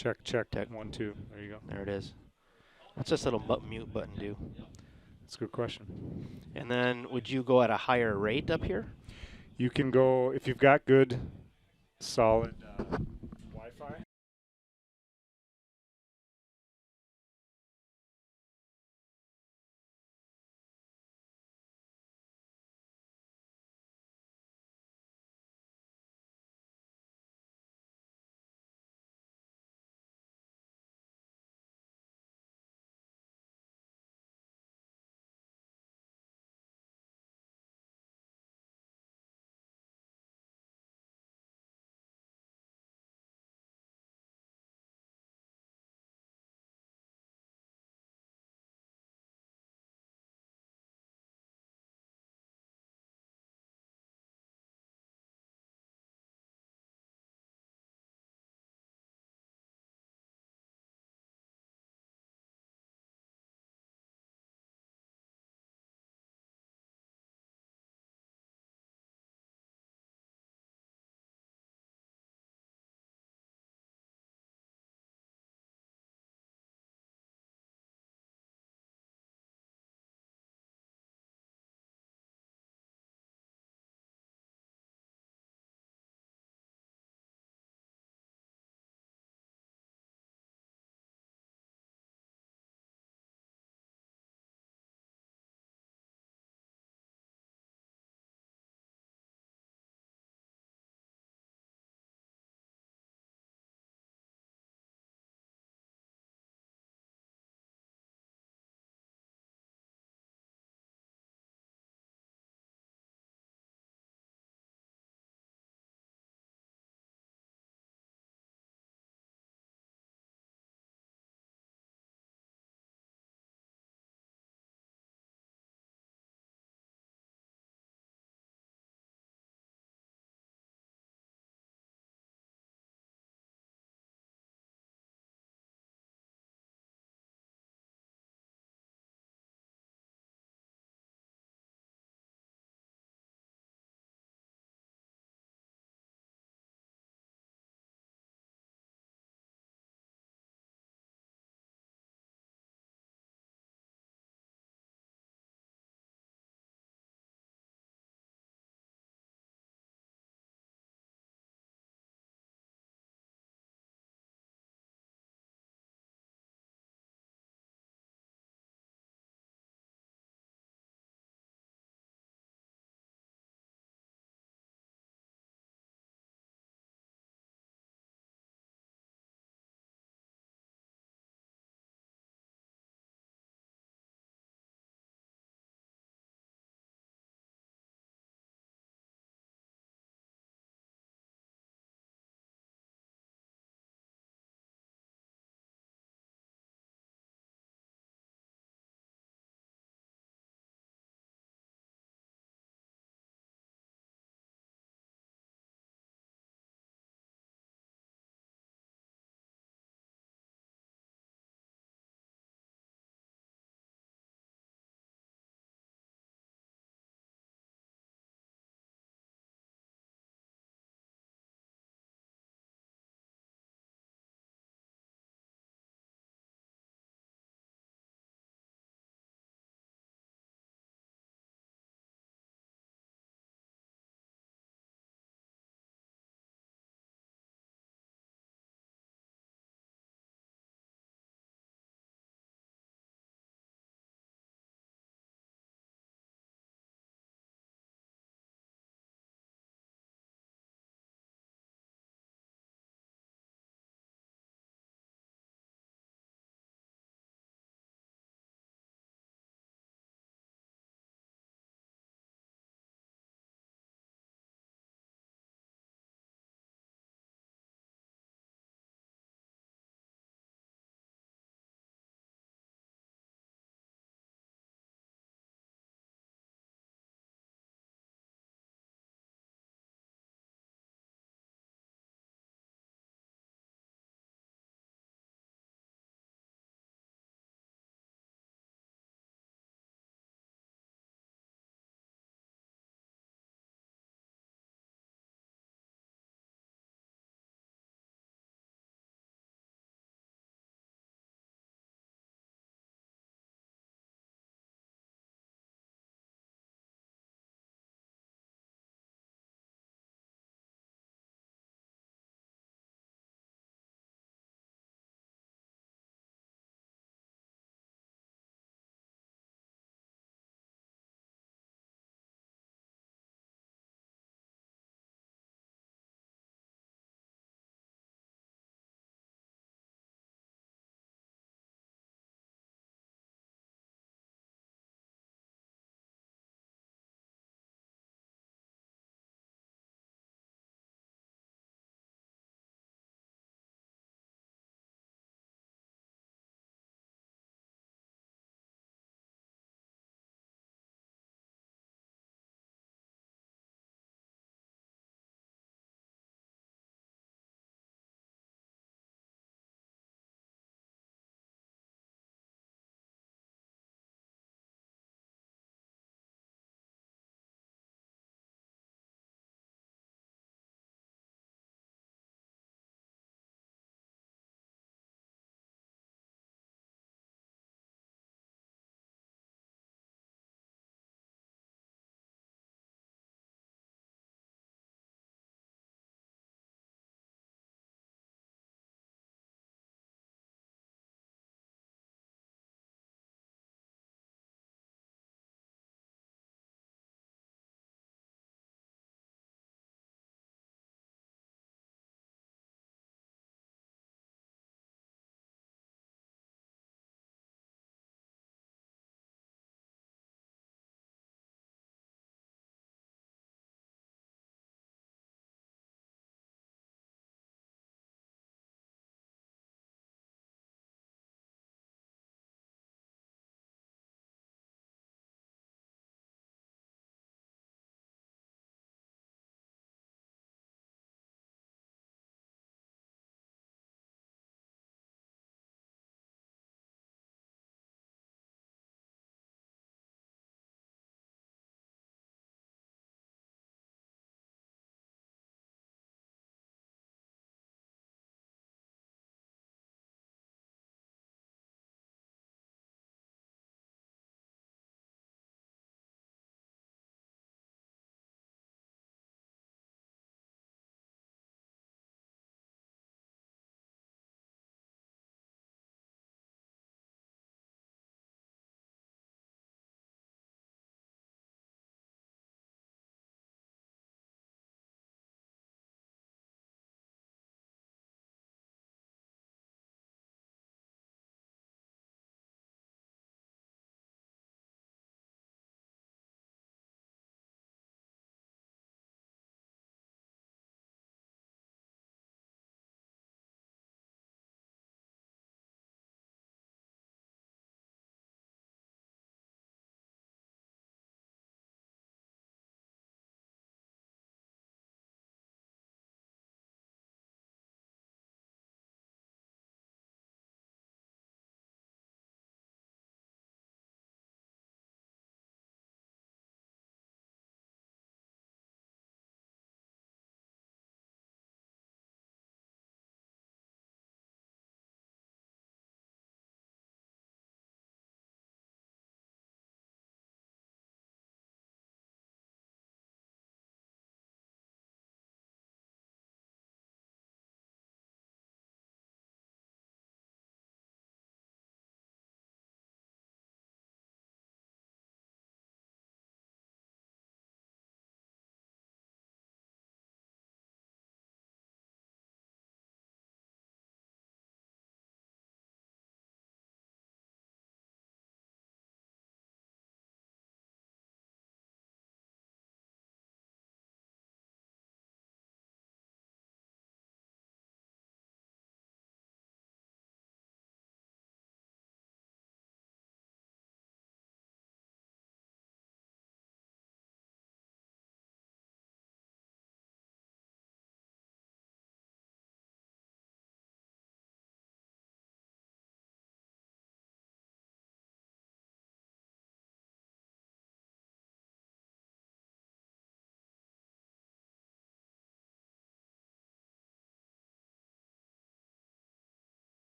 Check, check. Check. 1, 2. There you go. There it is. What's this little mute button do? That's a good question. And then would you go at a higher rate up here? You can go, if you've got good, solid Wi-Fi,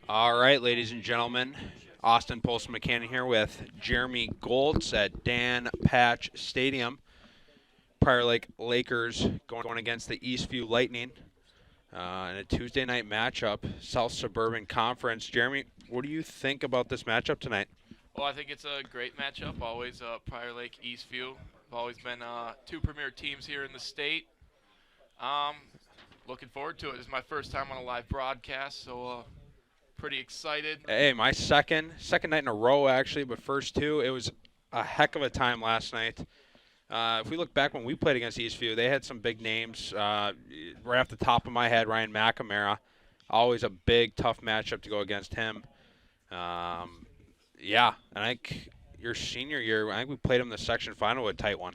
All right, ladies and gentlemen, Austin Post McCann here with Jeremy Goltz at Dan Patch Stadium. Prior Lake Lakers going against the Eastview Lightning in a Tuesday night matchup, South Suburban Conference. Jeremy, what do you think about this matchup tonight? Well, I think it's a great matchup. Always Prior Lake, Eastview. Have always been two premier teams here in the state. Um, Looking forward to it. This is my first time on a live broadcast, so pretty excited. Hey, my second night in a row actually, but first two. It was a heck of a time last night. If we look back when we played against Eastview, they had some big names. Right off the top of my head, Ryan McNamara, always a big, tough matchup to go against him. Yeah, and I think your senior year, I think we played him in the section final, a tight one.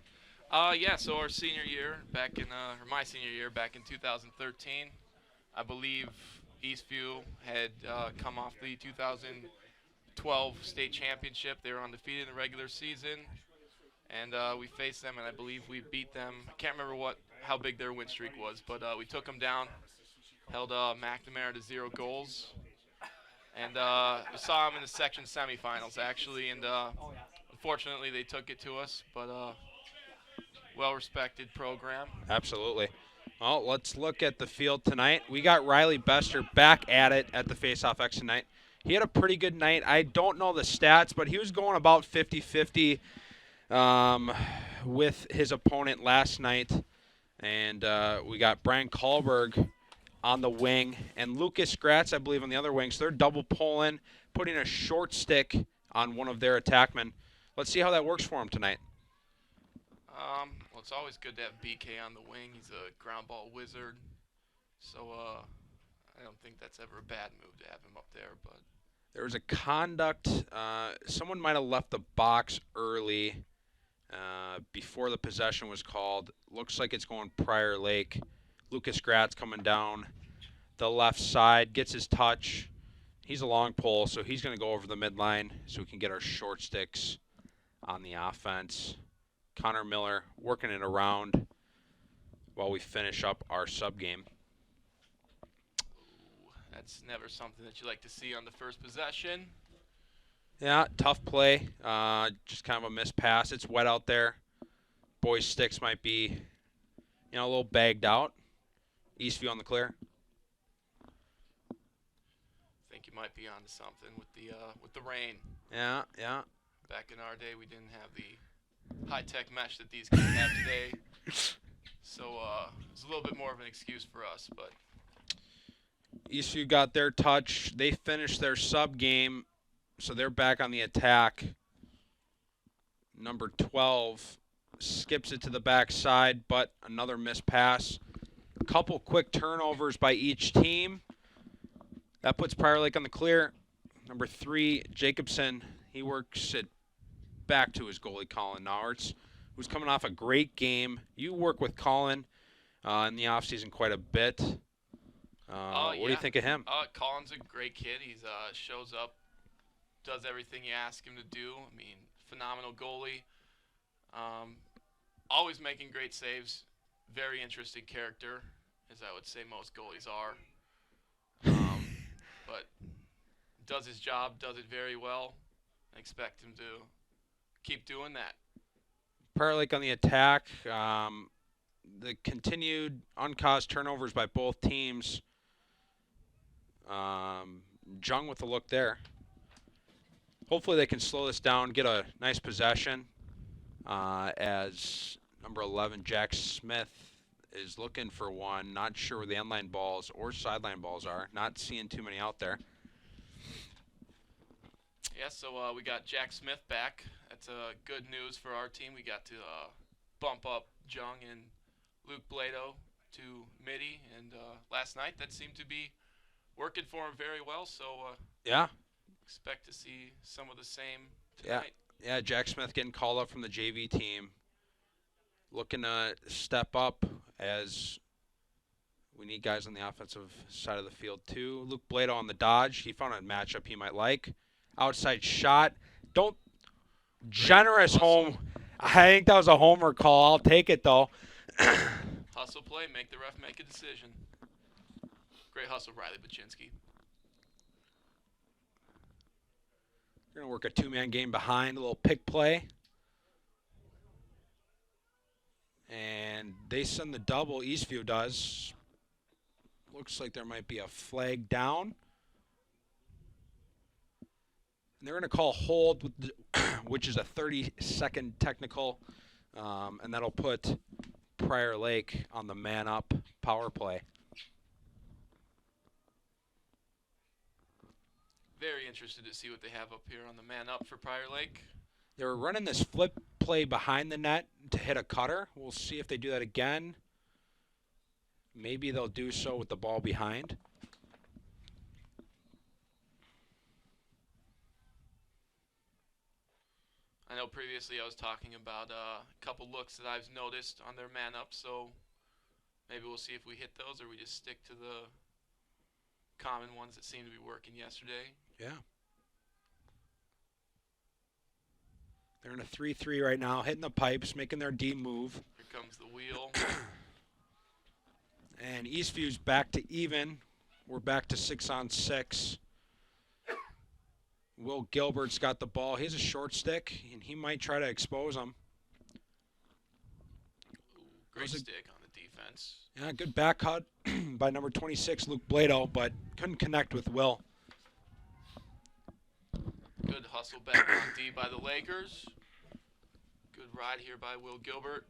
Yeah. So our senior year, or my senior year, back in 2013, I believe Eastview had come off the 2012 state championship. They were undefeated in the regular season, and we faced them, and I believe we beat them. I can't remember how big their win streak was, but we took them down, held McNamara to 0 goals, and we saw them in the section semifinals actually, and unfortunately they took it to us, but well-respected program. Absolutely. Well, let's look at the field tonight. We got Riley Bester back at it at the Face-Off X tonight. He had a pretty good night. I don't know the stats, but he was going about 50-50 with his opponent last night. And we got Brian Kahlberg on the wing and Lucas Gratz, I believe, on the other wing. So they're double pulling, putting a short stick on one of their attackmen. Let's see how that works for him tonight. Well, it's always good to have BK on the wing. He's a ground ball wizard. So I don't think that's ever a bad move to have him up there. But there was a conduct. Someone might have left the box early before the possession was called. Looks like it's going Prior Lake. Lucas Gratz coming down the left side, gets his touch. He's a long pole, so he's going to go over the midline so we can get our short sticks on the offense. Connor Miller working it around while we finish up our sub game. That's never something that you like to see on the first possession. Yeah, tough play. Just kind of a missed pass. It's wet out there. Boys' sticks might be, a little bagged out. Eastview on the clear. I think you might be onto something with the rain. Yeah. Back in our day, we didn't have the high-tech mesh that these kids have today. So it's a little bit more of an excuse for us. But Eastview got their touch. They finished their sub game, so they're back on the attack. Number 12 skips it to the backside, but another missed pass. A couple quick turnovers by each team. That puts Prior Lake on the clear. Number 3, Jacobson, he works it back to his goalie, Colin Nauertz, who's coming off a great game. You work with Colin in the offseason quite a bit. What do you think of him? Colin's a great kid. He shows up, does everything you ask him to do. I mean, phenomenal goalie. Always making great saves. Very interesting character, as I would say most goalies are. But does his job, does it very well. I expect him to keep doing that. Prior Lake on the attack. The continued uncaused turnovers by both teams. Jung with a look there. Hopefully they can slow this down, get a nice possession as number 11, Jack Smith, is looking for one. Not sure where the end line balls or sideline balls are. Not seeing too many out there. Yeah, so we got Jack Smith back. That's good news for our team. We got to bump up Jung and Luke Blado to midi, and last night that seemed to be working for him very well. So yeah, expect to see some of the same tonight. Yeah. Jack Smith getting called up from the JV team, looking to step up as we need guys on the offensive side of the field too. Luke Blado on the dodge. He found a matchup he might like. Outside shot. Generous home. I think that was a homer call. I'll take it though. Hustle play. Make the ref make a decision. Great hustle, Riley Baczynski. They're going to work a two-man game behind, a little pick play. And they send the double, Eastview does. Looks like there might be a flag down. And they're going to call hold, with which is a 30-second technical. And that'll put Prior Lake on the man-up power play. Very interested to see what they have up here on the man up for Prior Lake. They were running this flip play behind the net to hit a cutter. We'll see if they do that again. Maybe they'll do so with the ball behind. I know previously I was talking about a couple looks that I've noticed on their man up, so maybe we'll see if we hit those or we just stick to the common ones that seemed to be working yesterday. Yeah. They're in a 3-3 right now, hitting the pipes, making their D move. Here comes the wheel. And Eastview's back to even. We're back to 6-on-6. Will Gilbert's got the ball. He has a short stick, and he might try to expose him. Ooh, great stick on the defense. Yeah, good back cut by number 26, Luke Blado, but couldn't connect with Will. Good hustle back on D by the Lakers. Good ride here by Will Gilbert.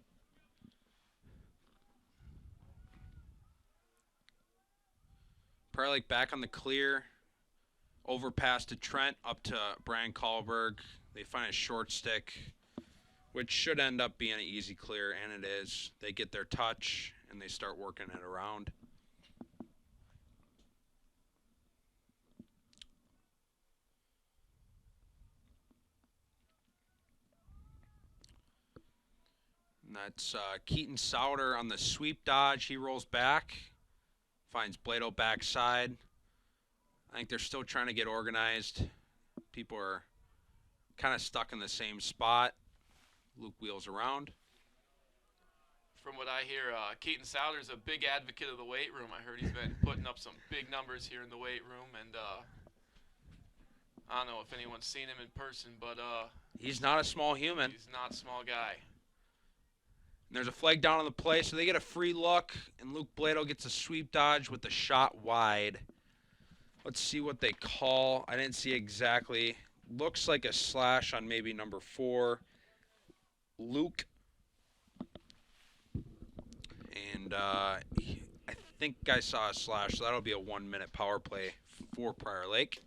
Prior Lake back on the clear. Overpass to Trent, up to Brian Kahlberg. They find a short stick, which should end up being an easy clear, and it is. They get their touch, and they start working it around. And that's Keaton Souter on the sweep dodge. He rolls back, finds Blado backside. I think they're still trying to get organized. People are kind of stuck in the same spot. Luke wheels around. From what I hear, Keaton Souter's a big advocate of the weight room. I heard he's been putting up some big numbers here in the weight room, and I don't know if anyone's seen him in person, but He's not a small human. he's not a small guy. And there's a flag down on the play, so they get a free look, and Luke Blado gets a sweep dodge with the shot wide. Let's see what they call. I didn't see exactly. Looks like a slash on maybe number 4, Luke. And I think I saw a slash, so that'll be a 1-minute power play for Prior Lake.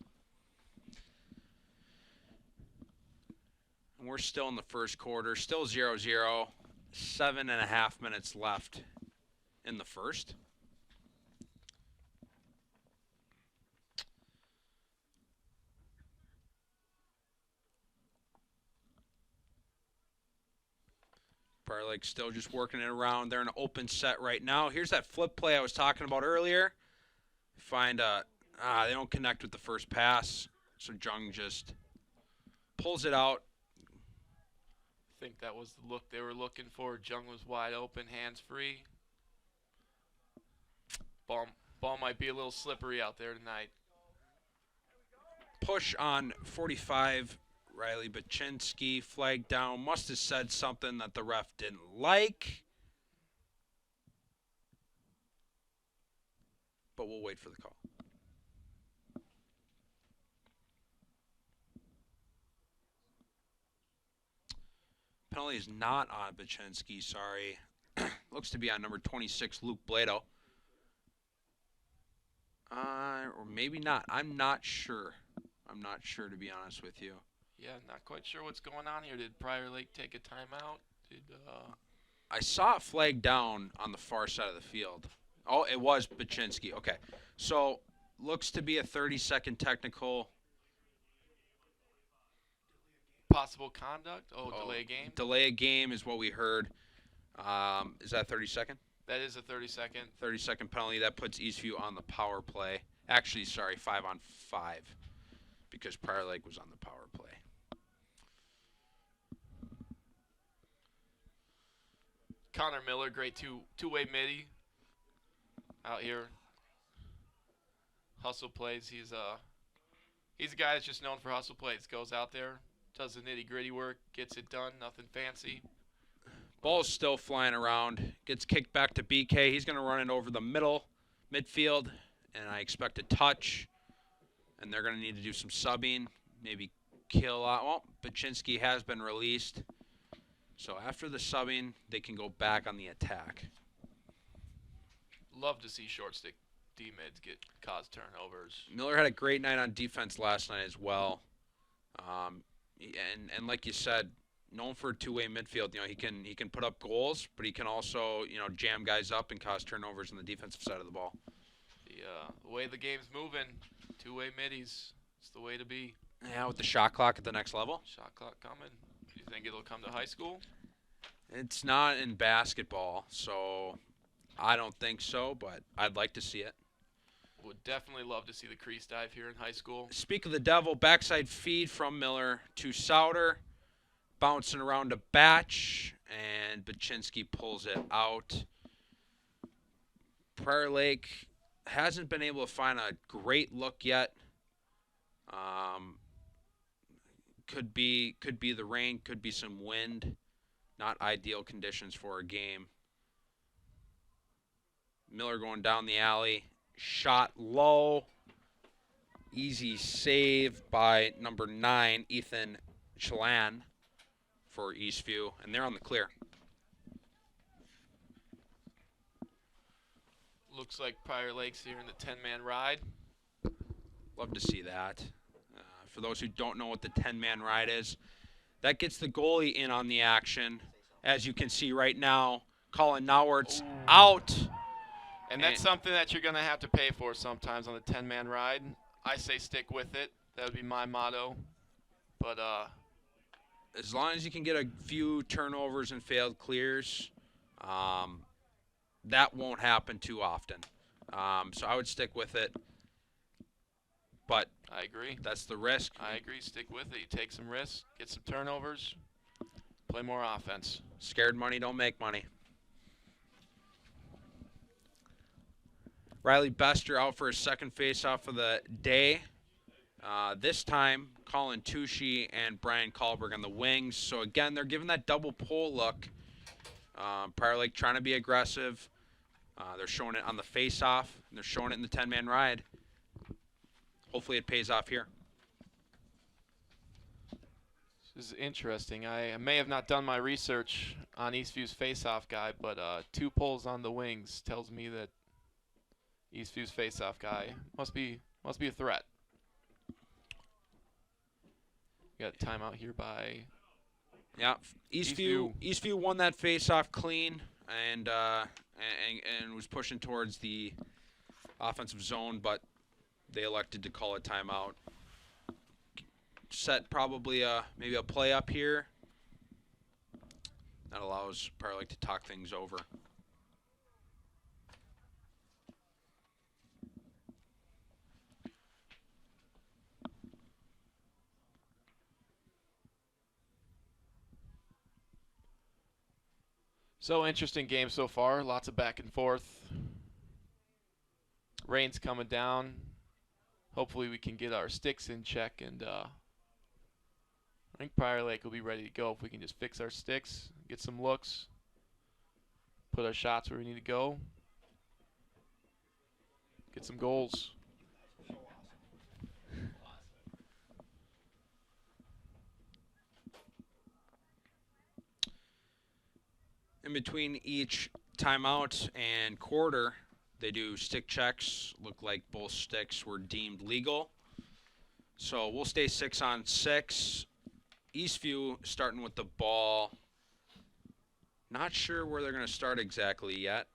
And we're still in the first quarter, still 0-0. 7.5 minutes left in the first. Prior Lake still just working it around. They're in an open set right now. Here's that flip play I was talking about earlier. Find they don't connect with the first pass, so Jung just pulls it out. I think that was the look they were looking for. Jung was wide open, hands free. Ball might be a little slippery out there tonight. Push on 45, Riley Baczynski, flag down. Must have said something that the ref didn't like. But we'll wait for the call. Penalty is not on Baczynski, sorry. Looks to be on number 26, Luke Blado. Or maybe not. I'm not sure. I'm not sure, to be honest with you. Yeah, not quite sure what's going on here. Did Prior Lake take a timeout? I saw it flag down on the far side of the field. Oh, it was Baczynski. Okay. So, looks to be a 30-second technical. Possible conduct? Delay a game? Delay a game is what we heard. Is that 30-second? That is a 30-second. 30-second penalty. That puts Eastview on the power play. Actually, sorry, 5-on-5 because Prior Lake was on the power play. Connor Miller, great two-way midi out here. Hustle plays. He's He's a guy that's just known for hustle plays. Goes out there, does the nitty-gritty work, gets it done, nothing fancy. Ball's still flying around. Gets kicked back to BK. He's going to run it over the midfield, and I expect a touch. And they're going to need to do some subbing, maybe kill out. Well, Baczynski has been released. So after the subbing, they can go back on the attack. Love to see short stick D-mids cause turnovers. Miller had a great night on defense last night as well. And like you said, known for a two-way midfield. He can put up goals, but he can also jam guys up and cause turnovers on the defensive side of the ball. The way the game's moving, two-way middies, it's the way to be. Yeah, with the shot clock at the next level. Shot clock coming. Do you think it'll come to high school? It's not in basketball, so I don't think so, but I'd like to see it. Would definitely love to see the crease dive here in high school. Speak of the devil, backside feed from Miller to Souter. Bouncing around to Batch, and Baczynski pulls it out. Prior Lake hasn't been able to find a great look yet. Could be the rain, could be some wind. Not ideal conditions for a game. Miller going down the alley. Shot low. Easy save by number 9, Ethan Chelan for Eastview. And they're on the clear. Looks like Prior Lake's here in the 10-man ride. Love to see that. For those who don't know what the 10-man ride is, that gets the goalie in on the action. As you can see right now, Colin Nauwert's out. And that's something that you're going to have to pay for sometimes on the 10-man ride. I say stick with it. That would be my motto. But as long as you can get a few turnovers and failed clears, that won't happen too often. So I would stick with it. But I agree. That's the risk. I agree. Stick with it. You take some risks, get some turnovers, play more offense. Scared money don't make money. Riley Bester out for his second faceoff of the day. This time, Colin Tucci and Brian Kahlberg on the wings. So again, they're giving that double pull look. Prior Lake trying to be aggressive. They're showing it on the faceoff, and they're showing it in the 10-man ride. Hopefully it pays off here. This is interesting. I may have not done my research on Eastview's faceoff guy, but 2 pulls on the wings tells me that Eastview's faceoff guy must be a threat. Got a timeout here by Yeah, Eastview won that faceoff clean and was pushing towards the offensive zone, but they elected to call a timeout. Set probably maybe a play up here. That allows Prior Lake to talk things over. So interesting game so far. Lots of back and forth. Rain's coming down. Hopefully we can get our sticks in check, and I think Prior Lake will be ready to go if we can just fix our sticks, get some looks, put our shots where we need to go, get some goals. In between each timeout and quarter, they do stick checks. Look like both sticks were deemed legal. So we'll stay 6-on-6. Eastview starting with the ball. Not sure where they're going to start exactly yet.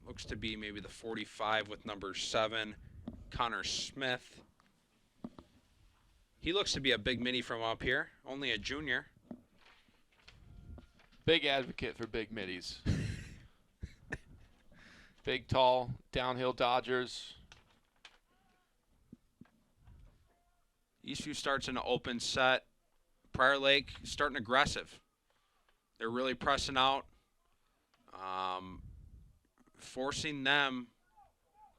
Looks to be maybe the 45 with number 7, Connor Smith. He looks to be a big mini from up here, only a junior. Big advocate for big middies. Big, tall, downhill dodgers. Eastview starts in an open set. Prior Lake starting aggressive. They're really pressing out, forcing them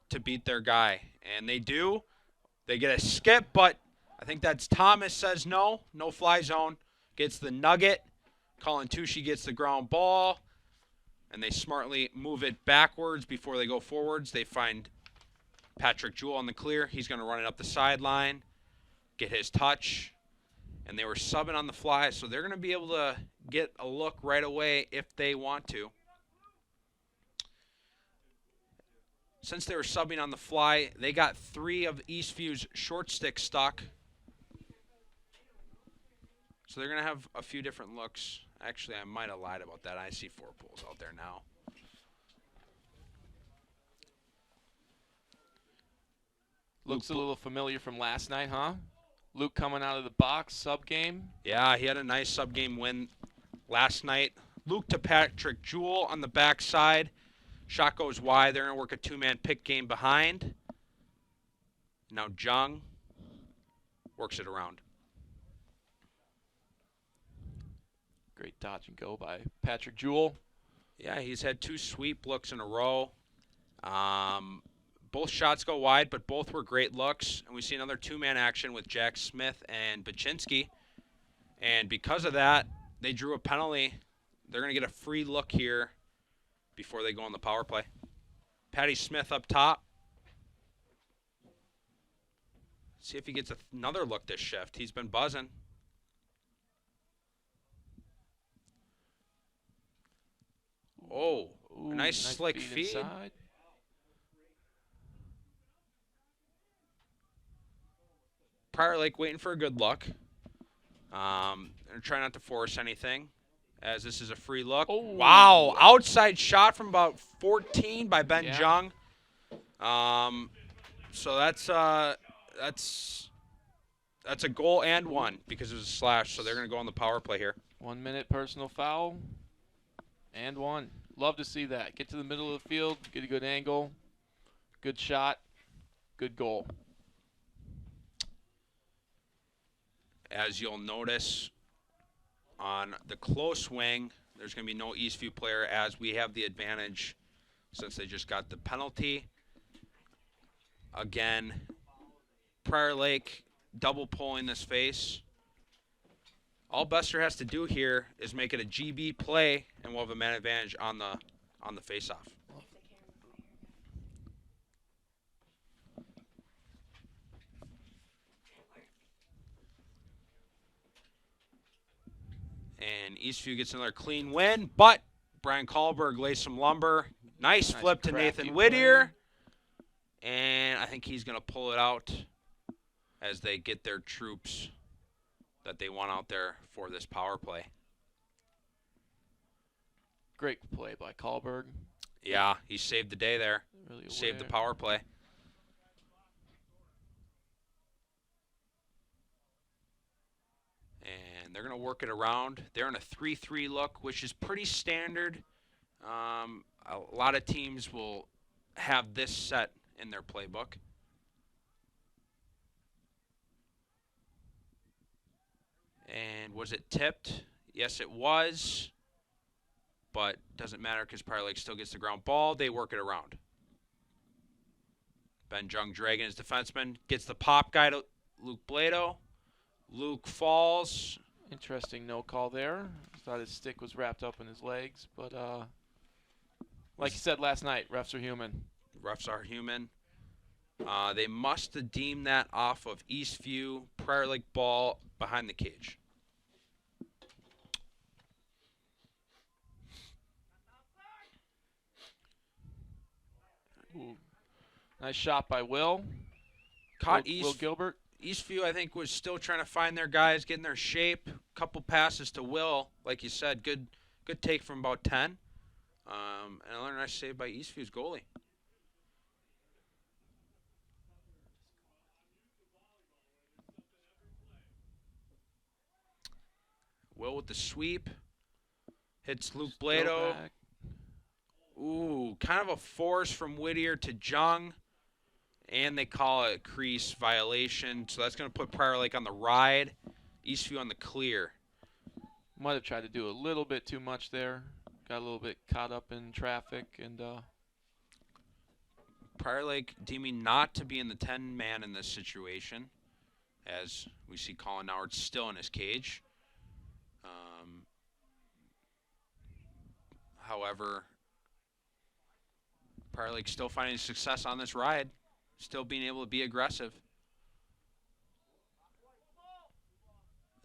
to beat their guy. And they do. They get a skip, but I think that's Thomas says no. No fly zone. Gets the nugget. Colin Tucci gets the ground ball. And they smartly move it backwards before they go forwards. They find Patrick Jewell on the clear. He's going to run it up the sideline, get his touch. And they were subbing on the fly, so they're going to be able to get a look right away if they want to. Since they were subbing on the fly, they got 3 of Eastview's short sticks stuck. So they're going to have a few different looks. Actually, I might have lied about that. I see 4 pools out there now. Looks a little familiar from last night, huh? Luke coming out of the box, sub game. Yeah, he had a nice sub game win last night. Luke to Patrick Jewell on the backside. Shot goes wide. They're going to work a 2-man pick game behind. Now Jung works it around. Great dodge and go by Patrick Jewell. Yeah, he's had 2 sweep looks in a row. Both shots go wide, but both were great looks. And we see another 2-man action with Jack Smith and Baczynski. And because of that, they drew a penalty. They're going to get a free look here before they go on the power play. Patty Smith up top. See if he gets another look this shift. He's been buzzing. Oh, Ooh, a nice slick feed. Inside. Prior Lake waiting for a good look. They're trying not to force anything, as this is a free look. Oh. Wow, outside shot from about 14 by Ben Jung. So that's a goal and 1 because it was a slash. So they're going to go on the power play here. 1 minute personal foul and 1. Love to see that. Get to the middle of the field, get a good angle, good shot, good goal. As you'll notice on the close wing, there's going to be no Eastview player as we have the advantage since they just got the penalty. Again, Prior Lake double pulling this face. All Bester has to do here is make it a GB play, and we'll have a man advantage on the face-off. And Eastview gets another clean win, but Brian Kahlberg lays some lumber. Nice flip to Nathan Whittier. And I think he's going to pull it out as they get their troops that they want out there for this power play. Great play by Kahlberg. Yeah, he saved the day there. Really saved the aware. power play. And they're going to work it around. They're in a 3-3 look, which is pretty standard. A lot of teams will have this set in their playbook. And was it tipped? Yes, it was. But doesn't matter because Prior Lake still gets the ground ball. They work it around. Ben Jung dragging his defenseman. Gets the pop guy to Luke Blado. Luke falls. Interesting no call there. Thought his stick was wrapped up in his legs, but like you said last night, refs are human. Refs are human. They must have deemed that off of Eastview. Prior Lake ball behind the cage. Ooh. Nice shot by Will. Caught Will Gilbert. Eastview, I think, was still trying to find their guys, getting their shape. Couple passes to Will, like you said. Good take from about 10. And another nice save by Eastview's goalie. Will with the sweep. Hits Luke Blado. Back. Ooh, kind of a force from Whittier to Jung. And they call it a crease violation. So that's going to put Prior Lake on the ride. Eastview on the clear. Might have tried to do a little bit too much there. Got a little bit caught up in traffic. And Prior Lake deeming not to be in the 10-man in this situation. as we see Colin Noward still in his cage. However, Prior Lake still finding success on this ride, still being able to be aggressive.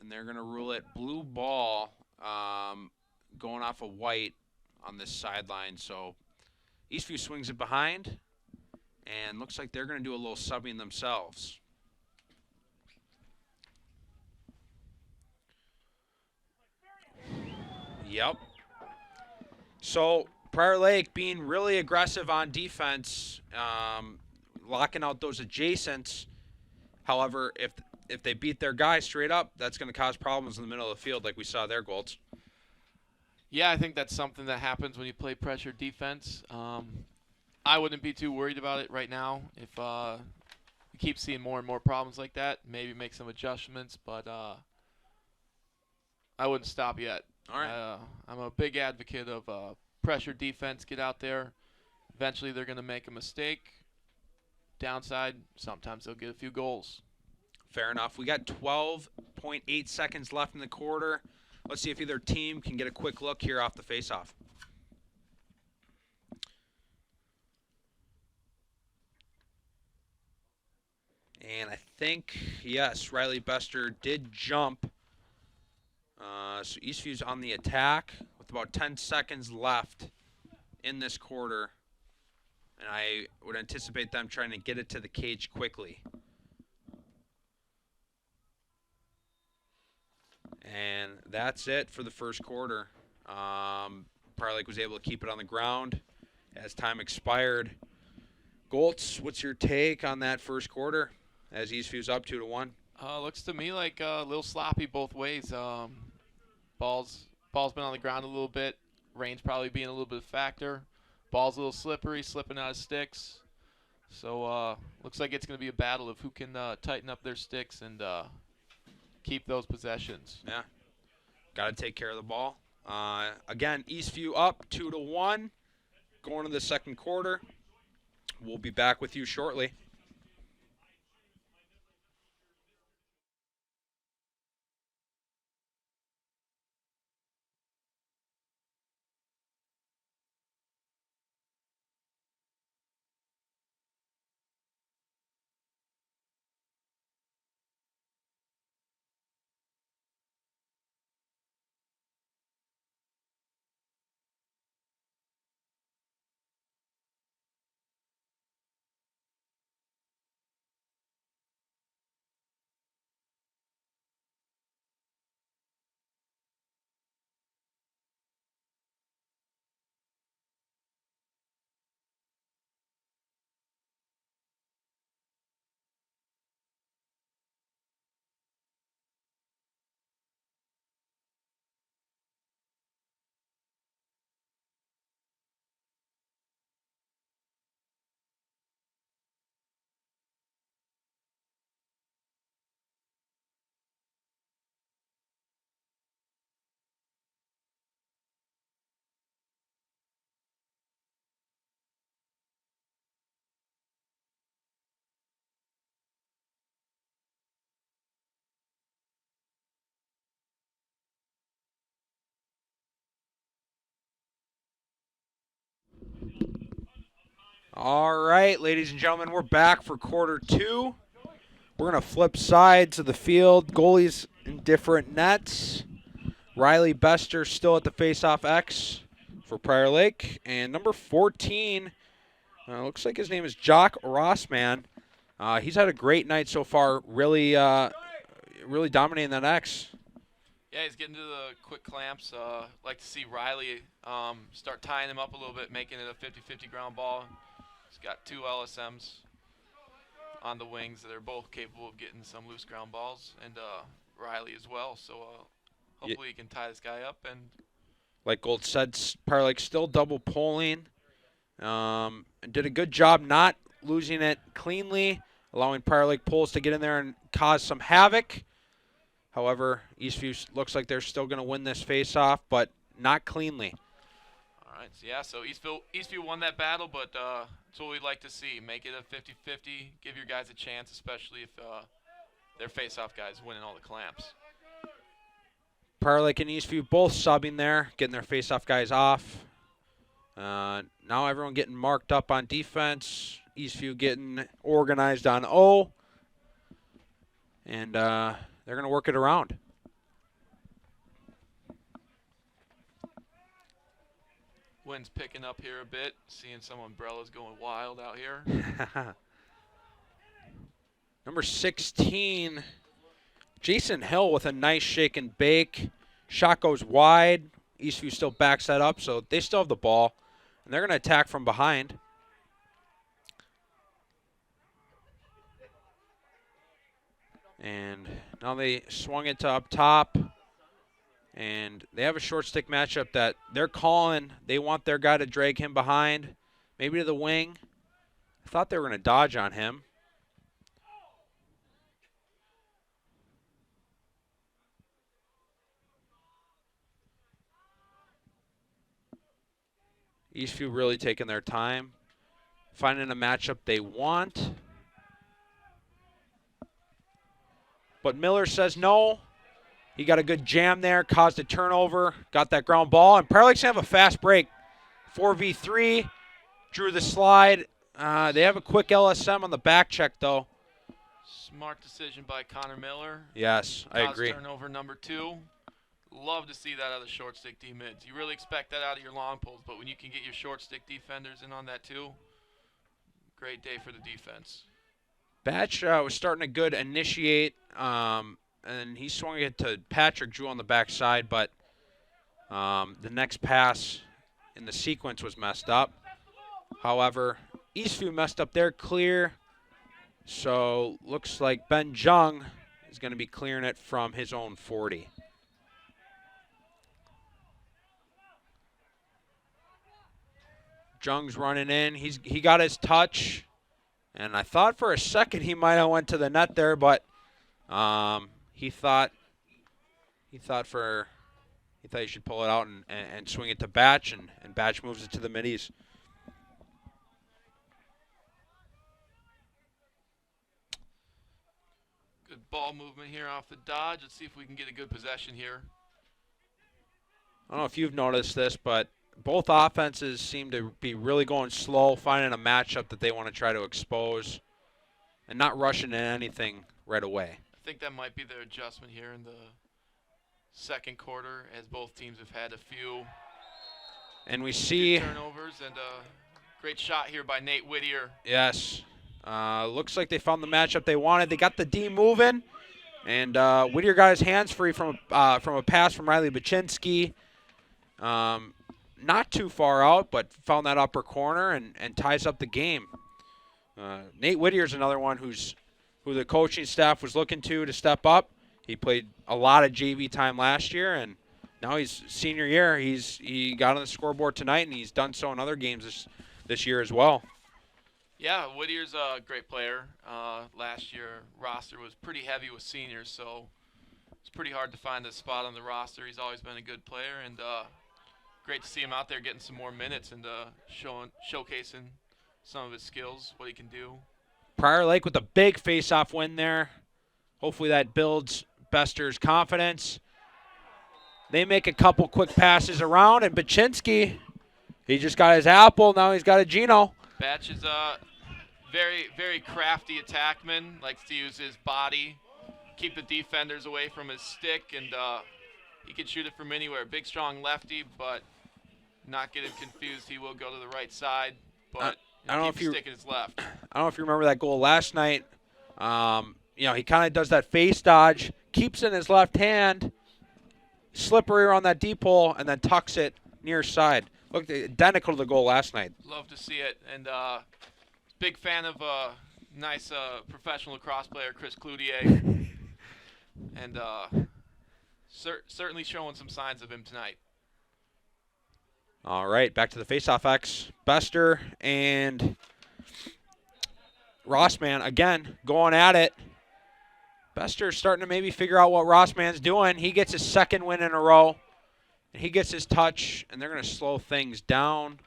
And they're going to rule it blue ball, going off of white on this sideline. So Eastview swings it behind, and looks like they're going to do a little subbing themselves. Yep. So Prior Lake being really aggressive on defense, locking out those adjacents. However, if they beat their guy straight up, that's going to cause problems in the middle of the field like we saw there, Golds. Yeah, I think that's something that happens when you play pressure defense. I wouldn't be too worried about it right now. If we keep seeing more and more problems like that, maybe make some adjustments, but I wouldn't stop yet. All right. I'm a big advocate of pressure defense. Get out there. Eventually, they're going to make a mistake. Downside, sometimes they'll get a few goals. Fair enough. We got 12.8 seconds left in the quarter. Let's see if either team can get a quick look here off the faceoff. And I think, yes, Riley Bester did jump. So Eastview's on the attack with about 10 seconds left in this quarter. And I would anticipate them trying to get it to the cage quickly. And that's it for the first quarter. Prior Lake was able to keep it on the ground as time expired. Goltz, what's your take on that first quarter as Eastview's up 2-1? Looks to me like a little sloppy both ways. Ball's been on the ground a little bit. Rain's probably being a little bit of a factor. Ball's a little slippery, slipping out of sticks. So looks like it's going to be a battle of who can tighten up their sticks and keep those possessions. Yeah, got to take care of the ball. Again, Eastview up 2-1, going to the second quarter. We'll be back with you shortly. All right, ladies and gentlemen, we're back for quarter two. We're going to flip sides of the field. Goalies in different nets. Riley Bester still at the faceoff X for Prior Lake. And number 14, looks like his name is Jock Rossman. He's had a great night so far, really dominating that X. Yeah, he's getting to the quick clamps. Like to see Riley start tying him up a little bit, making it a 50-50 ground ball. He's got two LSMs on the wings that are both capable of getting some loose ground balls, and Riley as well. So hopefully he can tie this guy up. And like Gold said, Prior Lake still double polling. And did a good job not losing it cleanly, allowing Prior Lake pulls to get in there and cause some havoc. However, Eastview looks like they're still going to win this face-off, but not cleanly. all right, so yeah, so Eastview won that battle, but that's what we'd like to see. Make it a 50-50. Give your guys a chance, especially if their face-off guys winning all the clamps. Prior Lake and Eastview both subbing there, getting their face-off guys off. Now everyone getting marked up on defense. Eastview getting organized on O. And they're going to work it around. Wind's picking up here a bit. Seeing some umbrellas going wild out here. Number 16, Jason Hill with a nice shake and bake. Shot goes wide. Eastview still backs that up, so they still have the ball. And they're going to attack from behind. And now they swung it to up top. And they have a short stick matchup that they're calling. They want their guy to drag him behind, maybe to the wing. I thought they were going to dodge on him. Eastview really taking their time, finding a matchup they want. But Miller says no. He got a good jam there, caused a turnover, got that ground ball. And Prior Lake's going to have a fast break. 4v3, drew the slide. They have a quick LSM on the back check, though. Smart decision by Connor Miller. Yes, I Caused agree. Turnover number 2. Love to see that out of the short stick D-mids. You really expect that out of your long pulls, but when you can get your short stick defenders in on that too, great day for the defense. Batch was starting a good initiate, and he swung it to Patrick Drew on the backside, but the next pass in the sequence was messed up. However, Eastview messed up their clear, so looks like Ben Jung is going to be clearing it from his own 40. Jung's running in. He got his touch, and I thought for a second he might have went to the net there, but he thought he should pull it out and swing it to Batch, and Batch moves it to the middies. Good ball movement here off the dodge. Let's see if we can get a good possession here. I don't know if you've noticed this, but both offenses seem to be really going slow, finding a matchup that they want to try to expose, and not rushing into anything right away. I think that might be their adjustment here in the second quarter, as both teams have had a few And we see, turnovers, and great shot here by Nate Whittier. yes, looks like they found the matchup they wanted. They got the D moving, and Whittier got his hands free from a pass from Riley Baczynski. Not too far out, but found that upper corner and ties up the game. Nate Whittier's another one who the coaching staff was looking to step up. He played a lot of JV time last year, and now he's senior year. He got on the scoreboard tonight, and he's done so in other games this year as well. Yeah, Whittier's a great player. Last year roster was pretty heavy with seniors, so it's pretty hard to find a spot on the roster. He's always been a good player, and great to see him out there getting some more minutes and showcasing some of his skills, what he can do. Prior Lake with a big face-off win there. Hopefully that builds Bester's confidence. They make a couple quick passes around, and Baczynski, he just got his apple. Now he's got a Gino. Batch is a very, very crafty attackman. Likes to use his body, keep the defenders away from his stick, and he can shoot it from anywhere. Big, strong lefty, but not getting confused. He will go to the right side, but I don't know keep if you stick in his left. I don't know if you remember that goal last night. He kind of does that face dodge, keeps it in his left hand, slippery around that deep hole, and then tucks it near side. Looked identical to the goal last night. Love to see it, and big fan of nice professional lacrosse player Chris Cloutier, and certainly showing some signs of him tonight. All right, back to the face-off X. Bester and Rossman, again, going at it. Bester's starting to maybe figure out what Rossman's doing. He gets his second win in a row, and he gets his touch, and they're going to slow things down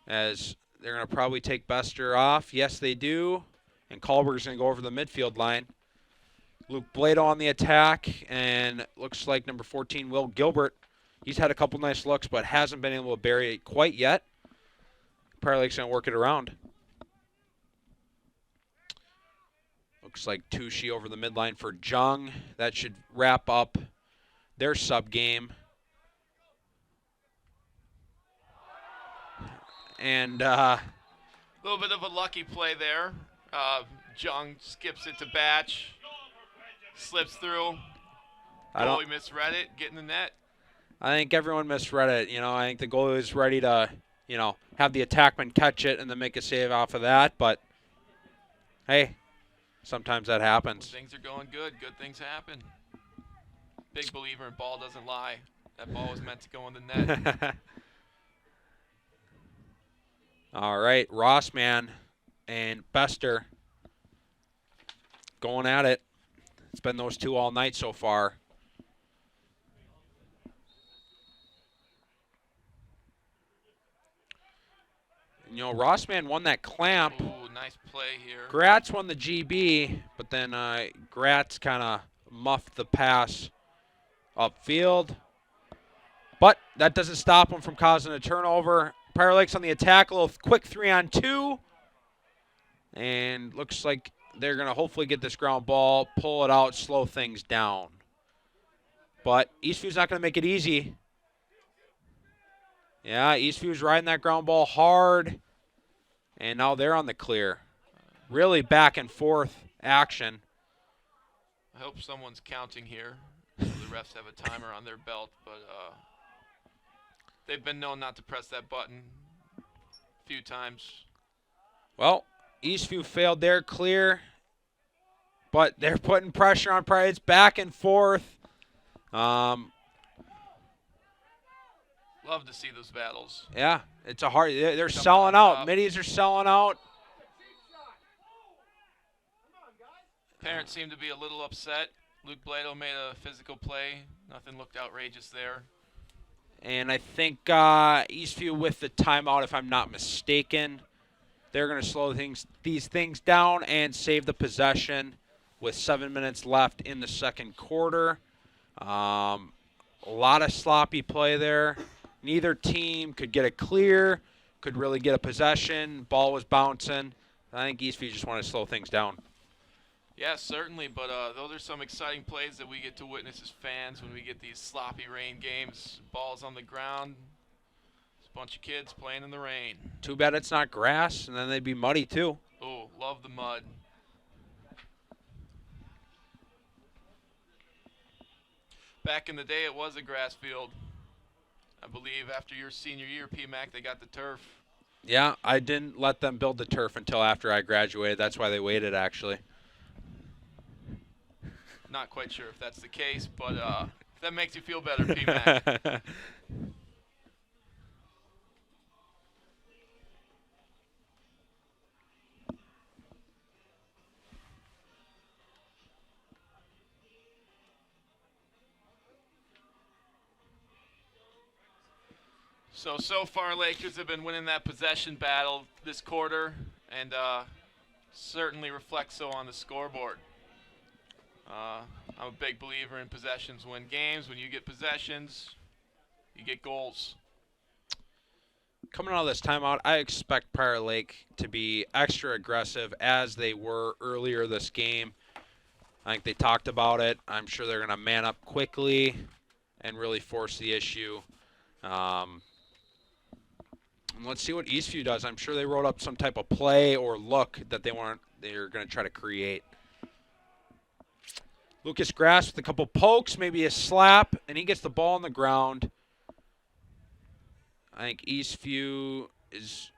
as they're going to probably take Bester off. Yes, they do. And Kahlberg's going to go over the midfield line. Luke Blado on the attack, and looks like number 14, Will Gilbert. He's had a couple nice looks, but hasn't been able to bury it quite yet. Prior Lake's going to work it around. Looks like Tushy over the midline for Jung. That should wrap up their sub game. And A little bit of a lucky play there. Jung skips it to Batch, slips through. Goalie misread it, get in the net. I think everyone misread it. I think the goalie was ready to, have the attackman catch it and then make a save off of that. But, hey, sometimes that happens. When things are going good. Good things happen. Big believer in ball doesn't lie. That ball was meant to go in the net. All right, Rossman and Bester going at it. It's been those two all night so far. Rossman won that clamp. Ooh, nice play here. Gratz won the GB, but then Gratz kind of muffed the pass upfield. But that doesn't stop him from causing a turnover. Prior Lakes on the attack, a little quick 3-on-2. And looks like they're going to hopefully get this ground ball, pull it out, slow things down. But Eastview's not going to make it easy. Yeah, Eastview's riding that ground ball hard. And now they're on the clear. Really back and forth action. I hope someone's counting here. The refs have a timer on their belt, but they've been known not to press that button a few times. Well, Eastview failed their clear, but they're putting pressure on Pride. It's back and forth. Love to see those battles. Yeah, it's a hard. They're selling out. Middies are selling out. Parents seem to be a little upset. Luke Blado made a physical play. Nothing looked outrageous there. And I think Eastview with the timeout, if I'm not mistaken, they're going to slow these things down and save the possession with 7 minutes left in the second quarter. A lot of sloppy play there. Neither team could get a clear, could really get a possession. Ball was bouncing. I think Eastview just wanted to slow things down. Yeah, certainly, but those are some exciting plays that we get to witness as fans when we get these sloppy rain games. Balls on the ground. It's a bunch of kids playing in the rain. Too bad it's not grass, and then they'd be muddy too. Oh, love the mud. Back in the day, it was a grass field. I believe after your senior year, PMAC, they got the turf. Yeah, I didn't let them build the turf until after I graduated. That's why they waited, actually. Not quite sure if that's the case, but if that makes you feel better, PMAC. So far, Lakers have been winning that possession battle this quarter, and certainly reflects so on the scoreboard. I'm a big believer in possessions win games. When you get possessions, you get goals. Coming out of this timeout, I expect Prior Lake to be extra aggressive as they were earlier this game. I think they talked about it. I'm sure they're going to man up quickly and really force the issue. And let's see what Eastview does. I'm sure they wrote up some type of play or look that they're going to try to create. Lucas Grass with a couple pokes, maybe a slap, and he gets the ball on the ground. I think Eastview is...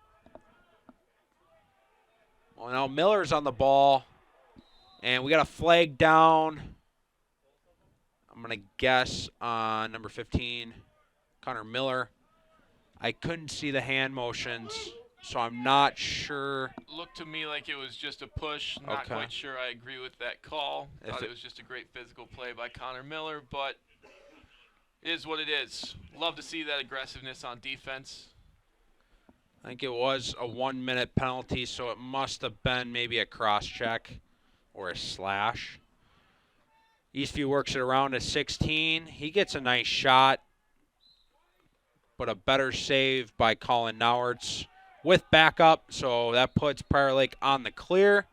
Well, now Miller's on the ball, and we got a flag down. I'm going to guess on number 15, Connor Miller. I couldn't see the hand motions, so I'm not sure. Looked to me like it was just a push. Not quite sure I agree with that call. Thought it was just a great physical play by Connor Miller, but it is what it is. Love to see that aggressiveness on defense. I think it was a 1 minute penalty, so it must have been maybe a cross check or a slash. Eastview works it around to 16. He gets a nice shot, but a better save by Colin Nauertz with backup, so that puts Prior Lake on the clear.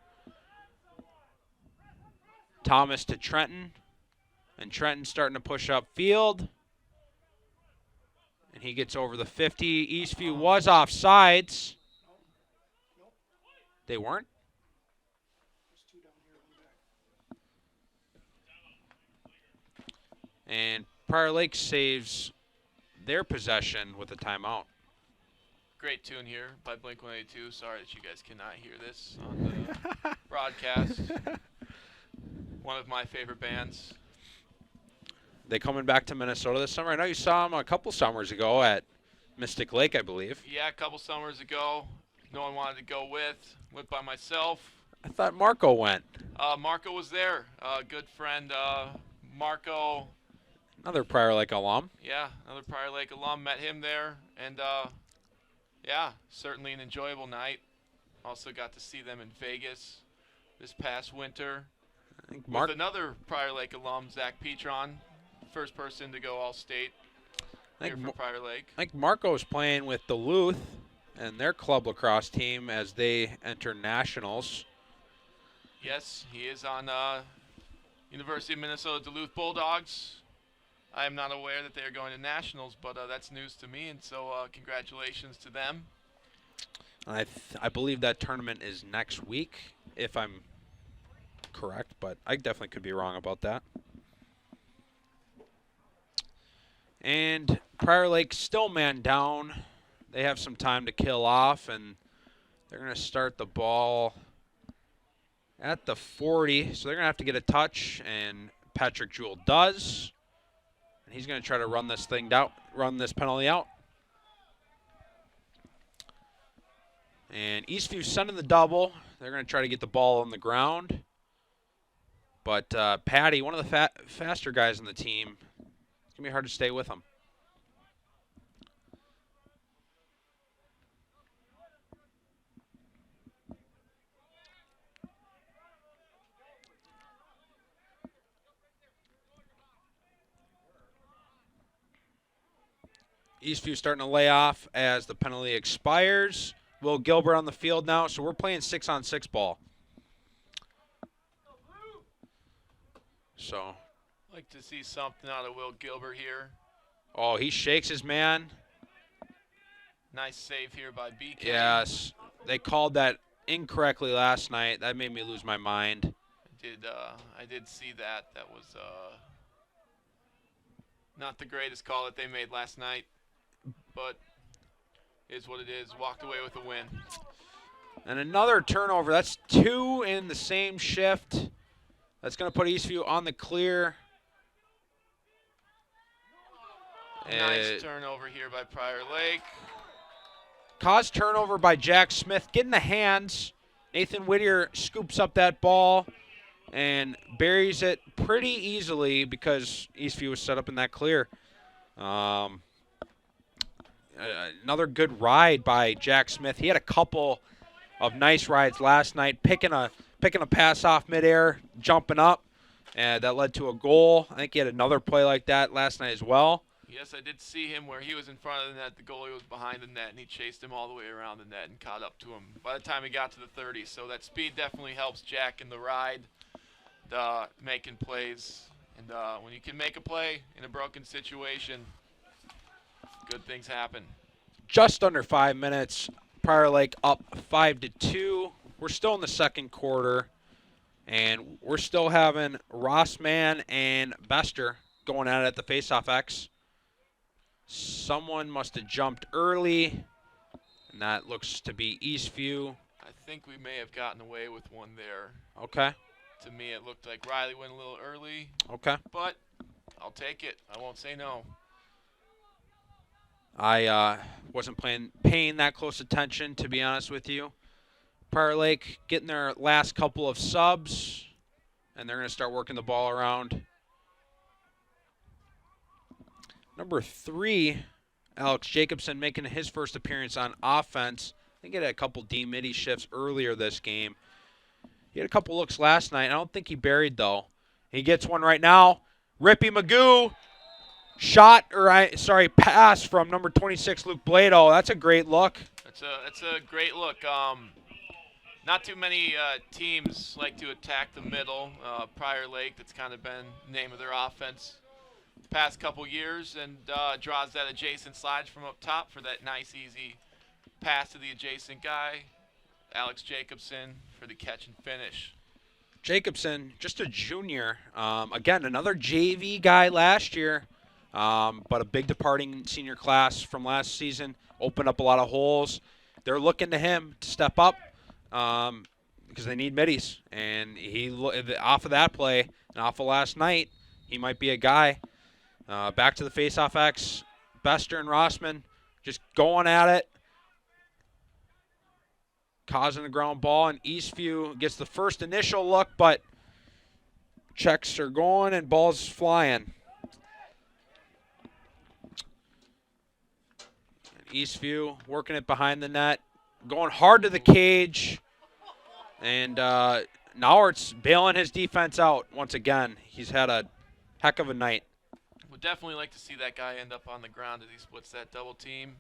Thomas to Trenton, and Trenton starting to push up field. And he gets over the 50. Eastview was offsides. They weren't? And Prior Lake saves their possession with a timeout. Great tune here by Blink-182. Sorry that you guys cannot hear this on the broadcast. One of my favorite bands. They coming back to Minnesota this summer? I know you saw them a couple summers ago at Mystic Lake, I believe. Yeah, a couple summers ago. No one wanted to go with. Went by myself. I thought Marco went. Marco was there. Good friend Marco. Another Prior Lake alum. Yeah, another Prior Lake alum. Met him there. And, yeah, certainly an enjoyable night. Also got to see them in Vegas this past winter. I think With another Prior Lake alum, Zach Petron. First person to go all-state here for Prior Lake. I think Marco's playing with Duluth and their club lacrosse team as they enter nationals. Yes, he is on University of Minnesota Duluth Bulldogs. I am not aware that they are going to nationals, but that's news to me, and so congratulations to them. I believe that tournament is next week, if I'm correct, but I definitely could be wrong about that. And Prior Lake still man down. They have some time to kill off, and they're going to start the ball at the 40. So they're going to have to get a touch, and Patrick Jewell does. And he's going to try to run this thing out, run this penalty out. And Eastview sending the double. They're going to try to get the ball on the ground. But Patty, one of the faster guys on the team, it's going to be hard to stay with him. Eastview starting to lay off as the penalty expires. Will Gilbert on the field now, so we're playing 6-on-6 ball. So, Like to see something out of Will Gilbert here. oh, he shakes his man. Nice save here by BK. Yes, they called that incorrectly last night. That made me lose my mind. I did see that. That was not the greatest call that they made last night, but is what it is. Walked away with a win. And another turnover. That's 2 in the same shift. That's going to put Eastview on the clear. Nice turnover here by Prior Lake. Caused turnover by Jack Smith. Getting the hands. Nathan Whittier scoops up that ball and buries it pretty easily because Eastview was set up in that clear. Another good ride by Jack Smith. He had a couple of nice rides last night, picking a pass off midair, jumping up, and that led to a goal. I think he had another play like that last night as well. Yes, I did see him where he was in front of the net, the goalie was behind the net, and he chased him all the way around the net and caught up to him by the time he got to the 30. So that speed definitely helps Jack in the ride, making plays. And when you can make a play in a broken situation, good things happen. Just under 5 minutes. Prior Lake up 5-2. We're still in the second quarter, and we're still having Rossman and Bester going at it at the faceoff X. Someone must have jumped early, and that looks to be Eastview. I think we may have gotten away with one there. Okay. To me, it looked like Riley went a little early. Okay. But I'll take it. I won't say no. I wasn't paying that close attention, to be honest with you. Prior Lake getting their last couple of subs, and they're going to start working the ball around. Number 3, Alex Jacobson, making his first appearance on offense. I think he had a couple D-midi shifts earlier this game. He had a couple looks last night. I don't think he buried, though. He gets one right now. Rippy Magoo. Pass from number 26, Luke Blado. That's a great look. It's a great look. Not too many teams like to attack the middle. Prior Lake, that's kind of been the name of their offense the past couple years, and draws that adjacent slide from up top for that nice, easy pass to the adjacent guy, Alex Jacobson, for the catch and finish. Jacobson, just a junior. Again, another JV guy last year, but a big departing senior class from last season. Opened up a lot of holes. They're looking to him to step up because they need middies. And off of that play and off of last night, he might be a guy. Back to the face-off X. Bester and Rossman just going at it. Causing the ground ball, and Eastview gets the first initial look, but checks are going and ball's flying. Eastview working it behind the net, going hard to the cage, and now it's bailing his defense out once again. He's had a heck of a night. Would definitely like to see that guy end up on the ground as he splits that double team.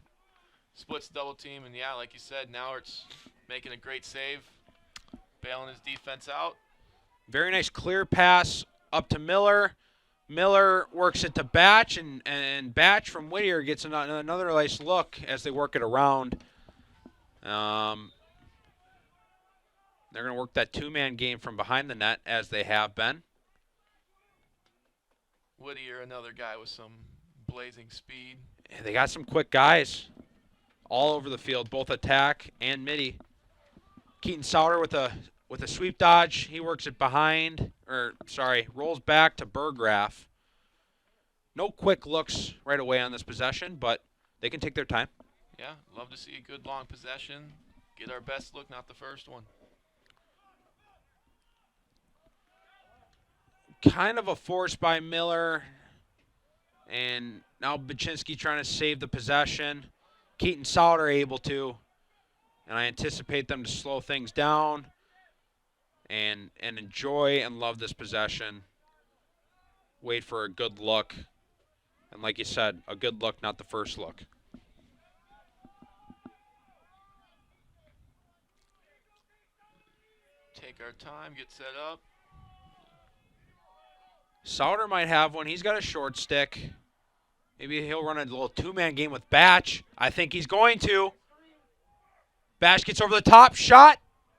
Splits double team, and yeah, like you said, Nauert's making a great save, bailing his defense out. Very nice clear pass up to Miller. Miller works it to Batch, and Batch from Whittier gets another nice look as they work it around. They're going to work that two-man game from behind the net as they have been. Whittier, another guy with some blazing speed. And they got some quick guys all over the field, both attack and midi. Keaton Sauter with a sweep dodge. He works it rolls back to Burgraff. No quick looks right away on this possession, but they can take their time. Yeah, love to see a good long possession. Get our best look, not the first one. Kind of a force by Miller. And now Baczynski trying to save the possession. Keaton Sauter able to. And I anticipate them to slow things down and enjoy and love this possession. Wait for a good look. And like you said, a good look, not the first look. Take our time, get set up. Sauter might have one. He's got a short stick. Maybe he'll run a little two-man game with Batch. I think he's going to. Batch gets over the top. Shot.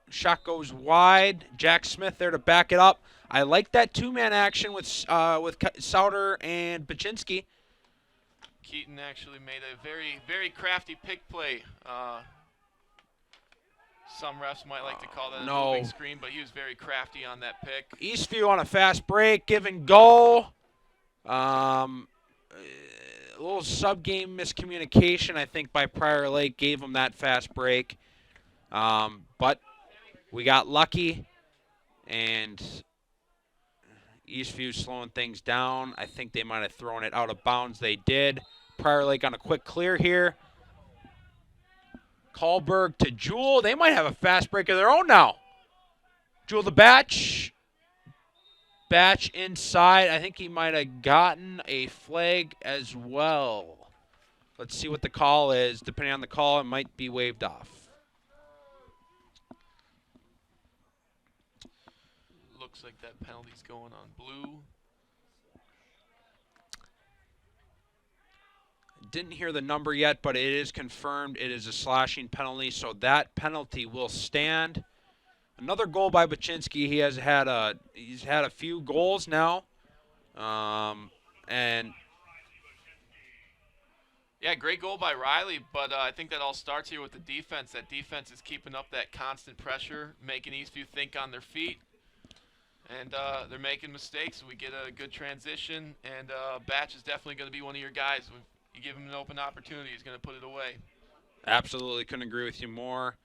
Shot goes wide. Jack Smith there to back it up. I like that two-man action with Sauter and Baczynski. Keaton actually made a very, very crafty pick play. Some refs might like to call that a moving screen, but he was very crafty on that pick. Eastview on a fast break, give and go. A little sub-game miscommunication, I think, by Prior Lake gave him that fast break. But we got lucky, and Eastview slowing things down. I think they might have thrown it out of bounds. They did. Prior Lake on a quick clear here. Kahlberg to Jewell. They might have a fast break of their own now. Jewell to Batch. Batch inside. I think he might have gotten a flag as well. Let's see what the call is. Depending on the call, it might be waved off. Looks like that penalty's going on blue. Didn't hear the number yet, but it is confirmed. It is a slashing penalty, so that penalty will stand. Another goal by Baczynski. He's had a few goals now, and yeah, great goal by Riley, but I think that all starts here with the defense. That defense is keeping up that constant pressure, making Eastview think on their feet, and they're making mistakes. We get a good transition, and Batch is definitely going to be one of your guys. You give him an open opportunity, he's going to put it away. Absolutely, couldn't agree with you more.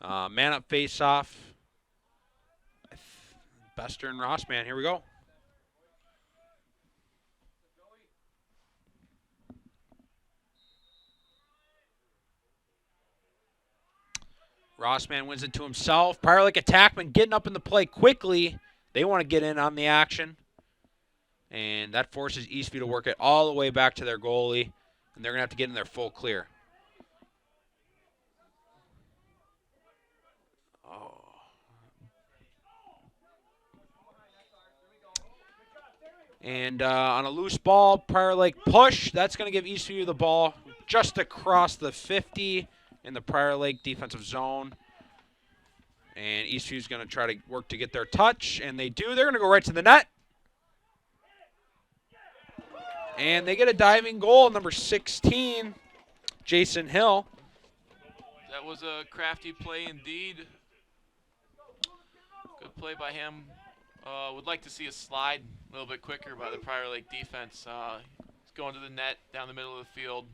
Man up face off. Bester and Rossman, here we go. Rossman wins it to himself. Prior Lake attackman getting up in the play quickly. They want to get in on the action. And that forces Eastview to work it all the way back to their goalie, and they're going to have to get in their full clear. Oh. And on a loose ball, Prior Lake push. That's going to give Eastview the ball just across the 50 in the Prior Lake defensive zone. And Eastview's going to try to work to get their touch, and they do. They're going to go right to the net. And they get a diving goal, number 16, Jason Hill. That was a crafty play indeed. Good play by him. Would like to see a slide a little bit quicker by the Prior Lake defense. He's going to the net down the middle of the field.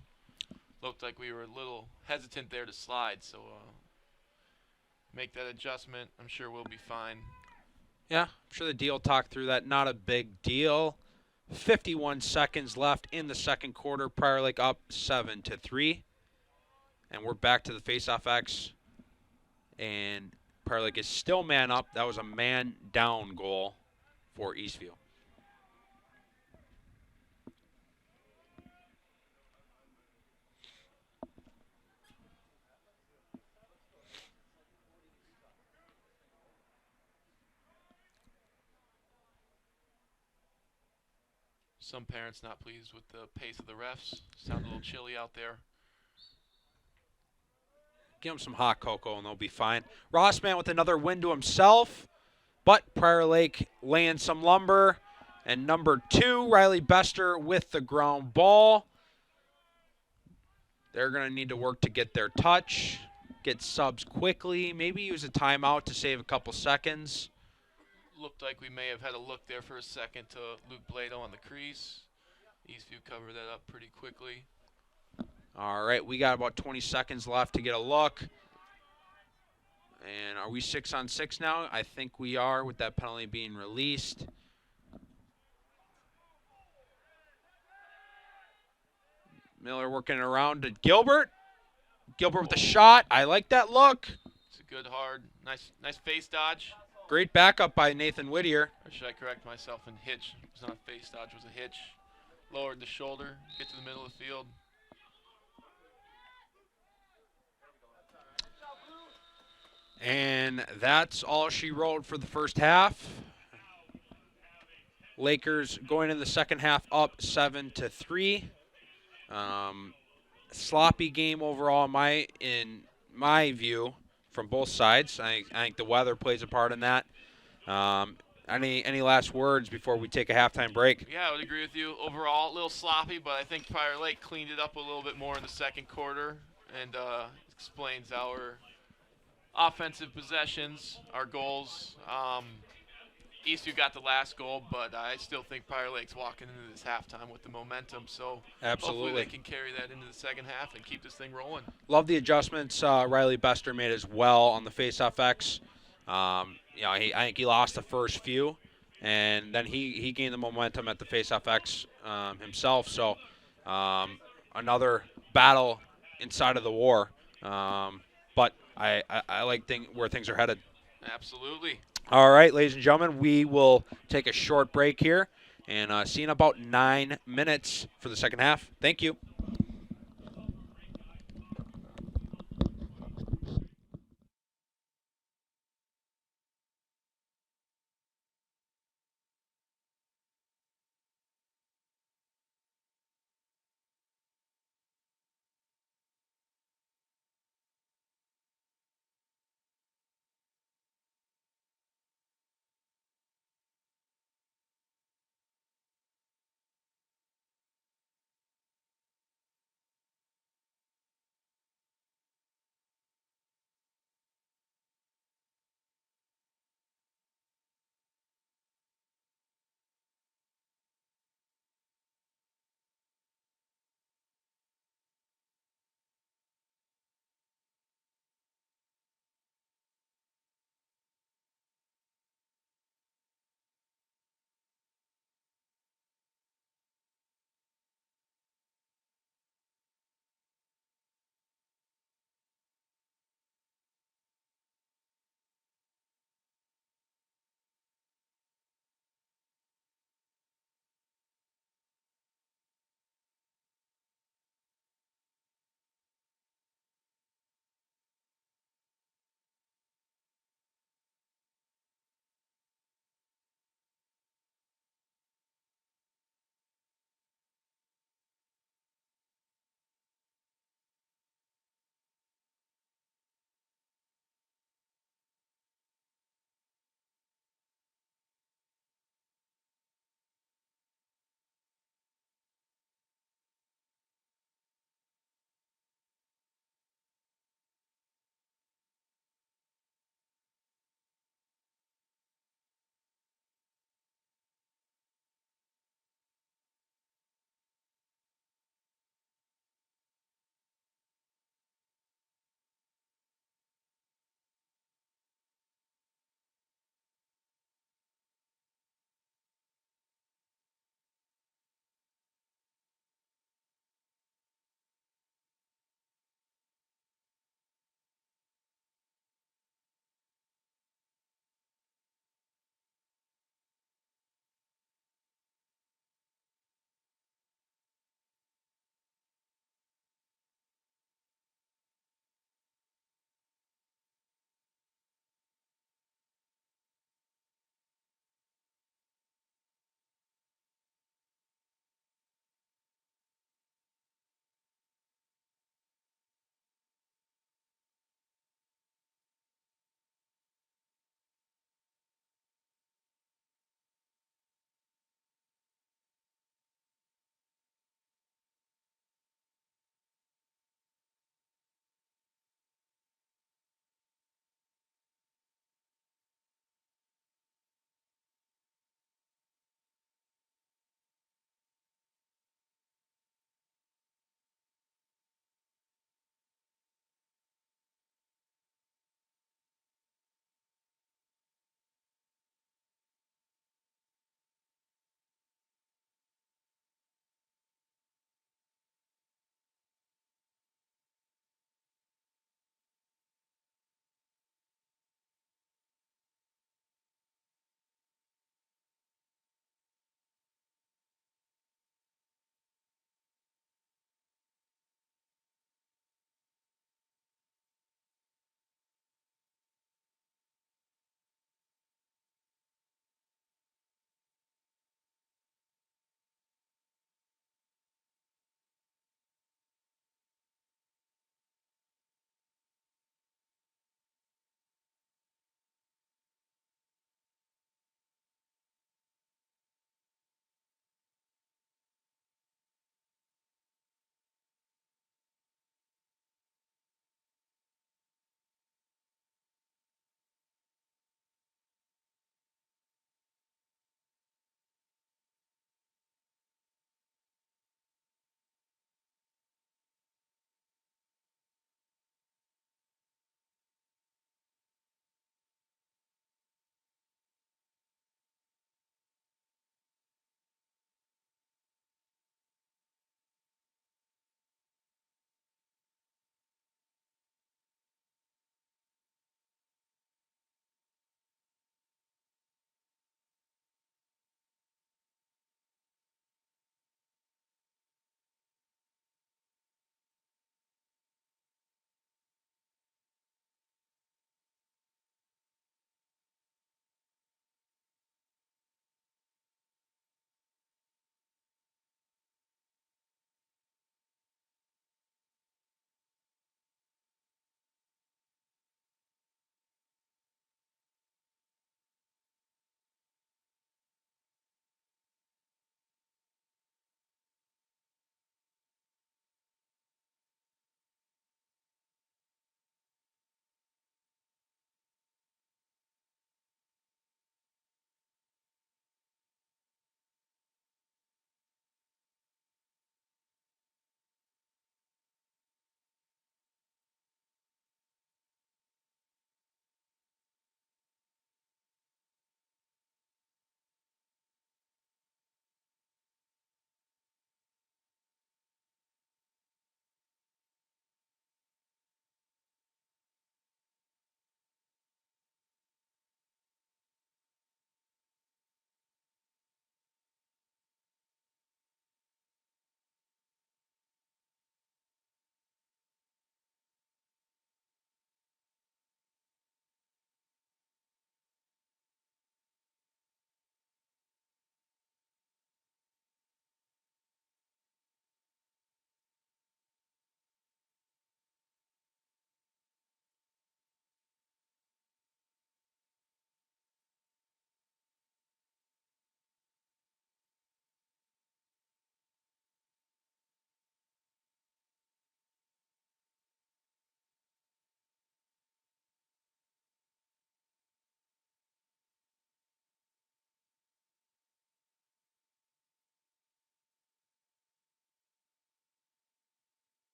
Looked like we were a little hesitant there to slide, so make that adjustment. I'm sure we'll be fine. Yeah, I'm sure the deal talked through that. Not a big deal. 51 seconds left in the second quarter. Prior Lake up 7-3. And we're back to the faceoff X. And Prior Lake is still man up. That was a man down goal for Eastview. Some parents not pleased with the pace of the refs. Sound a little chilly out there. Give them some hot cocoa and they'll be fine. Rossman with another win to himself. But Prior Lake laying some lumber. And number 2, Riley Bester with the ground ball. They're going to need to work to get their touch, get subs quickly, maybe use a timeout to save a couple seconds. Looked like we may have had a look there for a second to Luke Blado on the crease. Eastview covered that up pretty quickly. All right, we got about 20 seconds left to get a look. And are we 6-on-6 now? I think we are with that penalty being released. Miller working around to Gilbert. Gilbert with a shot. I like that look. It's a good, hard, nice face dodge. Great backup by Nathan Whittier. Or should I correct myself and hitch? It was not a face dodge, it was a hitch. Lowered the shoulder, get to the middle of the field. And that's all she wrote for the first half. Lakers going in the second half up 7-3. Sloppy game overall in my view from both sides. I think the weather plays a part in that. Any last words before we take a halftime break? Yeah, I would agree with you. Overall, a little sloppy, but I think Prior Lake cleaned it up a little bit more in the second quarter and explains our offensive possessions, our goals. Eastview got the last goal, but I still think Prior Lake's walking into this halftime with the momentum. So Absolutely. hopefully they can carry that into the second half and keep this thing rolling. Love the adjustments Riley Bester made as well on the faceoff X. I think he lost the first few, and then he gained the momentum at the faceoff X himself. So another battle inside of the war. But I like where things are headed. Absolutely. All right, ladies and gentlemen, we will take a short break here and see you in about 9 minutes for the second half. Thank you.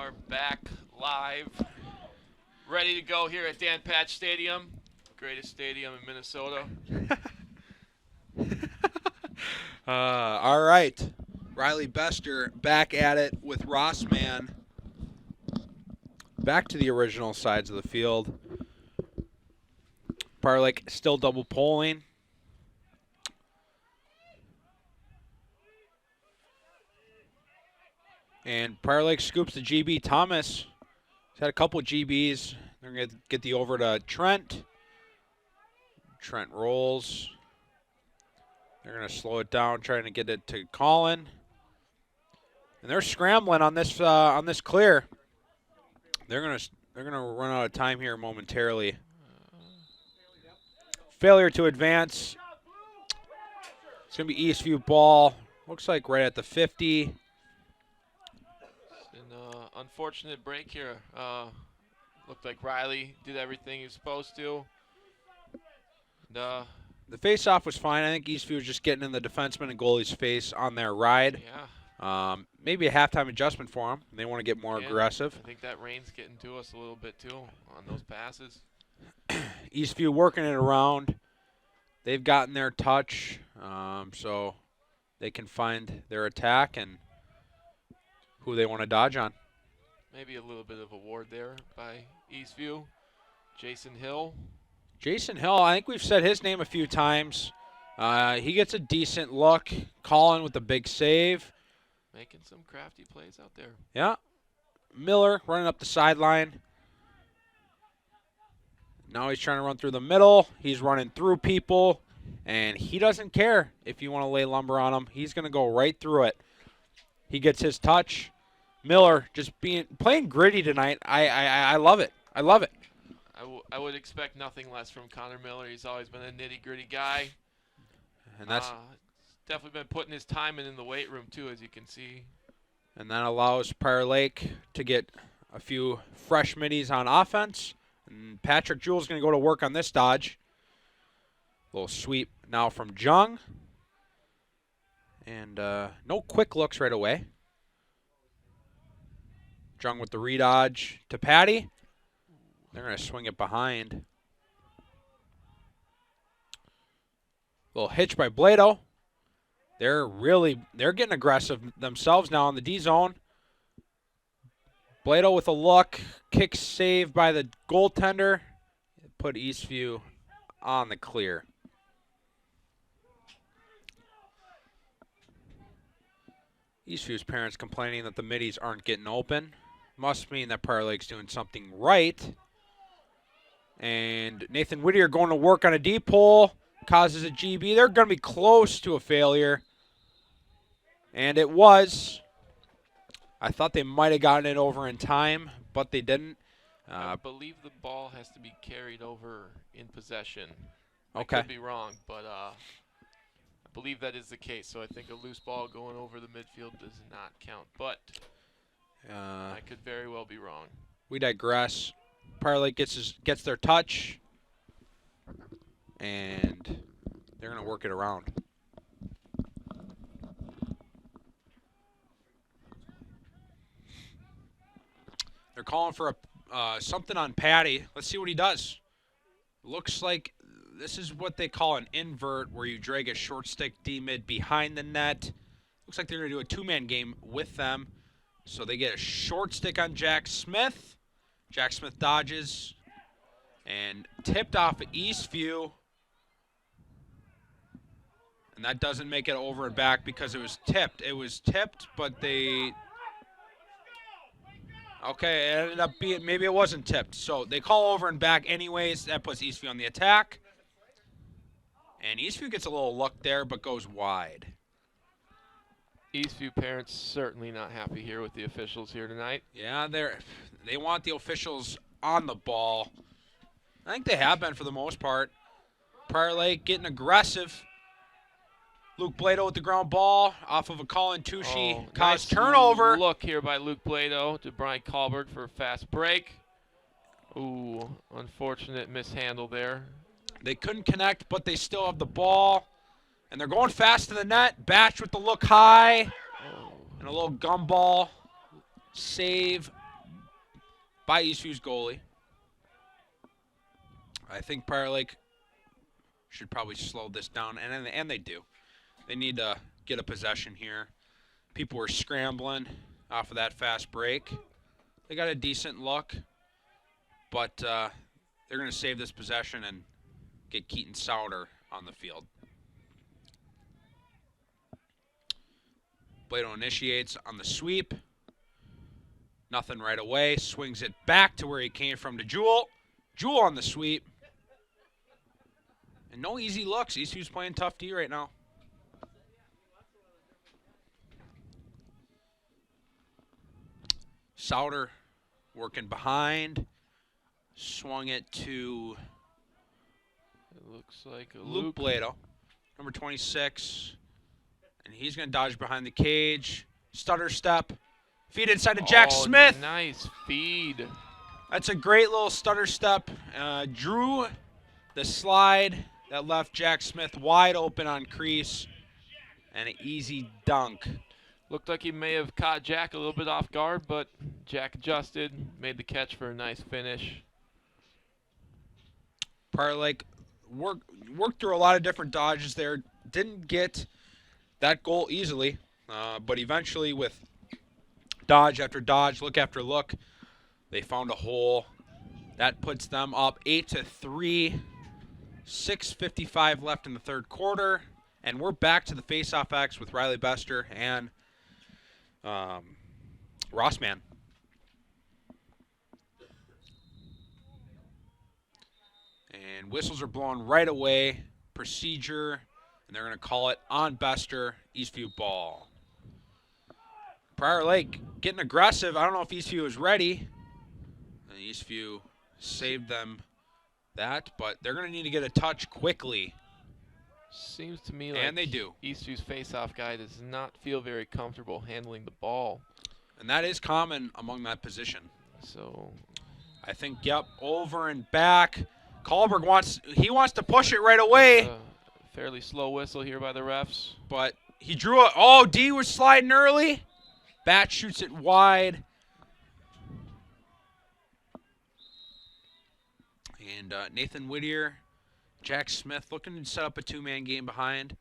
are back live, ready to go here at Dan Patch Stadium, greatest stadium in Minnesota. All right. Riley Bester back at it with Rossman. Back to the original sides of the field. Prior Lake still double polling. And Prior Lake scoops the GB. Thomas has had a couple of GBs. They're going to get the over to Trent. Trent rolls. They're going to slow it down, trying to get it to Colin. And they're scrambling on this clear. They're gonna run out of time here momentarily. Failure to advance. It's gonna be Eastview ball. Looks like right at the 50. An unfortunate break here. Looked like Riley did everything he was supposed to. And, the face-off was fine. I think Eastview was just getting in the defenseman and goalie's face on their ride. yeah. Maybe a halftime adjustment for them. They want to get more aggressive. I think that rain's getting to us a little bit too on those passes. Eastview working it around. They've gotten their touch, so they can find their attack and who they want to dodge on. Maybe a little bit of a ward there by Eastview. Jason Hill. Jason Hill, I think we've said his name a few times. He gets a decent look. Colin with the big save. Making some crafty plays out there. Yeah. Miller running up the sideline. Now he's trying to run through the middle. He's running through people, and he doesn't care if you want to lay lumber on him. He's going to go right through it. He gets his touch. Miller just playing gritty tonight. I love it. I love it. I would expect nothing less from Connor Miller. He's always been a nitty-gritty guy. And that's definitely been putting his time in the weight room too, as you can see. And that allows Prior Lake to get a few fresh middies on offense. And Patrick Jewell's going to go to work on this dodge. Little sweep now from Jung. And no quick looks right away. Jung with the redodge to Patty. They're going to swing it behind. Little hitch by Blado. They're getting aggressive themselves now in the D zone. Blado with a look. Kick save by the goaltender. Put Eastview on the clear. Eastview's parents complaining that the middies aren't getting open. Must mean that Prior Lake's doing something right. And Nathan Whittier going to work on a deep hole. Causes a GB. They're going to be close to a failure. And it was. I thought they might have gotten it over in time, but they didn't. I believe the ball has to be carried over in possession. Okay. I could be wrong, but I believe that is the case. So I think a loose ball going over the midfield does not count. But I could very well be wrong. We digress. Prior Lake gets their touch, and they're going to work it around. They're calling for something on Patty. Let's see what he does. Looks like this is what they call an invert, where you drag a short stick D-mid behind the net. Looks like they're going to do a two-man game with them. So they get a short stick on Jack Smith. Jack Smith dodges and tipped off at Eastview. And that doesn't make it over and back because it was tipped. It was tipped, but they... Okay, it ended up being, maybe it wasn't tipped. So they call over and back anyways. That puts Eastview on the attack. And Eastview gets a little luck there, but goes wide. Eastview parents certainly not happy here with the officials here tonight. Yeah, they want the officials on the ball. I think they have been for the most part. Prior Lake getting aggressive. Luke Blado with the ground ball off of a Colin Tushy. Nice Caused turnover. Look here by Luke Blado to Brian Kahlberg for a fast break. Ooh, unfortunate mishandle there. They couldn't connect, but they still have the ball. And they're going fast to the net. Batch with the look high. And a little gumball save by Eastview's goalie. I think Prior Lake should probably slow this down, and they do. They need to get a possession here. People were scrambling off of that fast break. They got a decent look, but they're going to save this possession and get Keaton Souter on the field. Blado initiates on the sweep. Nothing right away. Swings it back to where he came from to Jewell. Jewell on the sweep. And no easy looks. Eastview's playing tough D right now. Souter working behind. Swung it to It looks like a Luke Blado, number 26. And he's going to dodge behind the cage. Stutter step. Feed inside to Jack Smith. Nice feed. That's a great little stutter step. Drew the slide that left Jack Smith wide open on crease. And an easy dunk. Looked like he may have caught Jack a little bit off guard, but Jack adjusted, made the catch for a nice finish. Prior Lake worked through a lot of different dodges there. Didn't get that goal easily, but eventually with dodge after dodge, look after look, they found a hole. That puts them up 8-3. 6:55 left in the third quarter, and we're back to the face-off X with Riley Bester and Rossman. And whistles are blowing right away. Procedure, and they're going to call it on Bester. Eastview ball. Prior Lake getting aggressive. I don't know if Eastview is ready. And Eastview saved them that, but they're going to need to get a touch quickly. Seems to me like And they do. Eastview's face-off guy does not feel very comfortable handling the ball. And that is common among that position. So I think, yep, over and back. Kahlberg wants to push it right away, a fairly slow whistle here by the refs. but he drew it. Oh, D was sliding early. Bat shoots it wide. And Nathan Whittier, Jack Smith looking to set up a two-man game behind.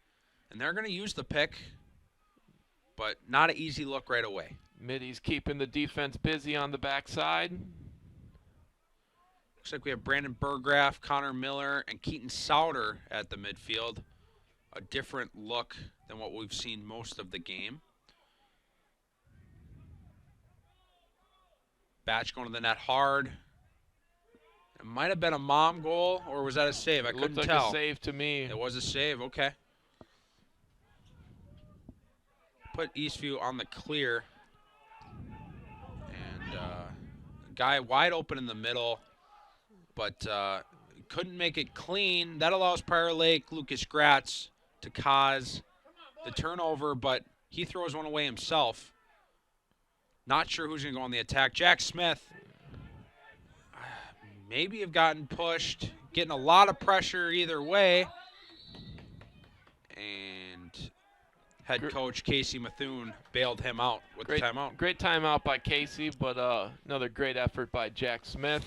And they're going to use the pick, but not an easy look right away. Middy's keeping the defense busy on the backside. Looks like we have Brandon Burgraff, Connor Miller, and Keaton Souter at the midfield. A different look than what we've seen most of the game. Batch going to the net hard. It might have been a mom goal, or was that a save? I It couldn't looked like tell. a save to me. It was a save, okay. Put Eastview on the clear. And guy wide open in the middle, but couldn't make it clean. That allows Prior Lake, Lucas Gratz, to cause the turnover, but he throws one away himself. Not sure who's going to go on the attack. Jack Smith maybe have gotten pushed, getting a lot of pressure either way. And head coach Casey Methune bailed him out with the timeout. Great timeout by Casey, but another great effort by Jack Smith.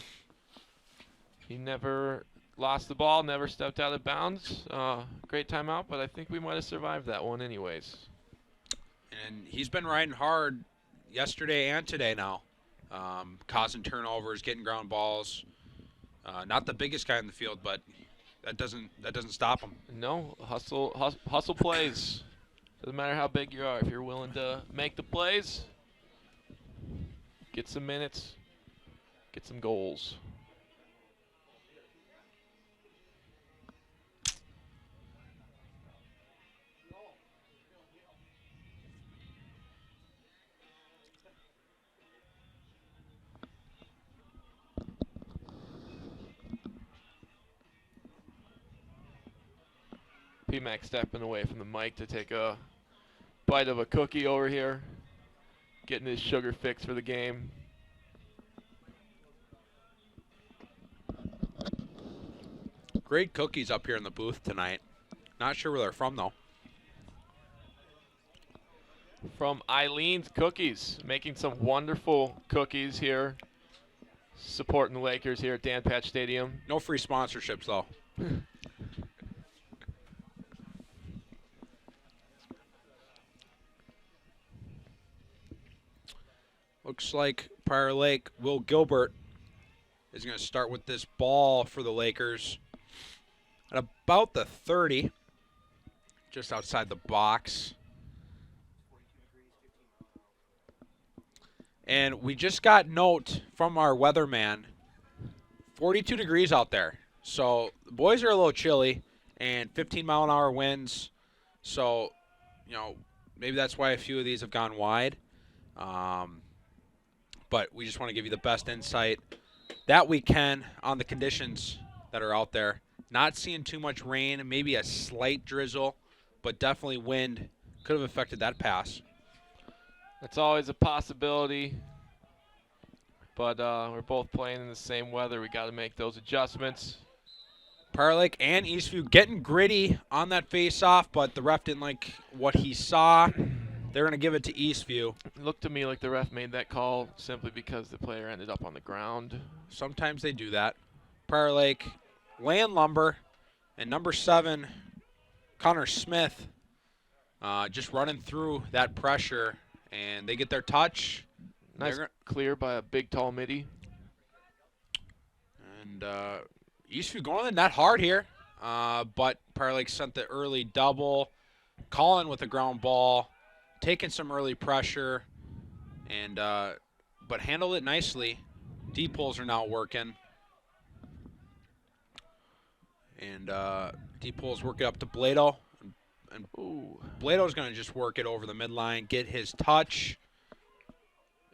He never lost the ball, never stepped out of bounds. Great timeout, but I think we might have survived that one anyways. And he's been riding hard yesterday and today now, causing turnovers, getting ground balls. Not the biggest guy in the field, but that doesn't stop him. No, hustle plays. Doesn't matter how big you are. If you're willing to make the plays, get some minutes, get some goals. P-Mac stepping away from the mic to take a bite of a cookie over here, getting his sugar fix for the game. Great cookies up here in the booth tonight. Not sure where they're from, though. From Eileen's Cookies, making some wonderful cookies here Supporting the Lakers here at Dan Patch Stadium. No free sponsorships, though. Looks like Prior Lake, Will Gilbert is going to start with this ball for the Lakers at about the 30, just outside the box. And we just got note from our weatherman, 42 degrees out there. So the boys are a little chilly and 15-mile-an-hour winds. So, maybe that's why a few of these have gone wide. But we just want to give you the best insight that we can on the conditions that are out there. Not seeing too much rain, maybe a slight drizzle, but definitely wind could have affected that pass. That's always a possibility. But we're both playing in the same weather. We got to make those adjustments. Prior Lake and Eastview getting gritty on that face-off, but the ref didn't like what he saw. They're going to give it to Eastview. It looked to me like the ref made that call simply because the player ended up on the ground. Sometimes they do that. Prior Lake, Land Lumber, and number 7, Connor Smith, just running through that pressure, and they get their touch. Nice clear by a big, tall midi. And Eastview going in the net hard here, but Prior Lake sent the early double. Colin with a ground ball, taking some early pressure, and but handled it nicely. Deep pulls are now working. And deep pulls work it up to Blado. And Blado's going to just work it over the midline, get his touch.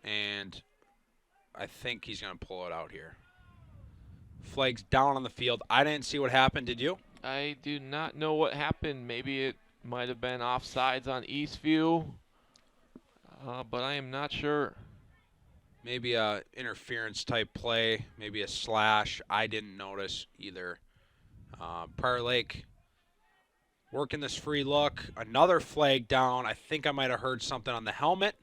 And I think he's going to pull it out here. Flag's down on the field. I didn't see what happened. Did you? I do not know what happened. Maybe it might have been offsides on Eastview, but I am not sure. Maybe a interference type play, maybe a slash. I didn't notice either. Prior Lake working this free look. Another flag down. I think I might have heard something on the helmet.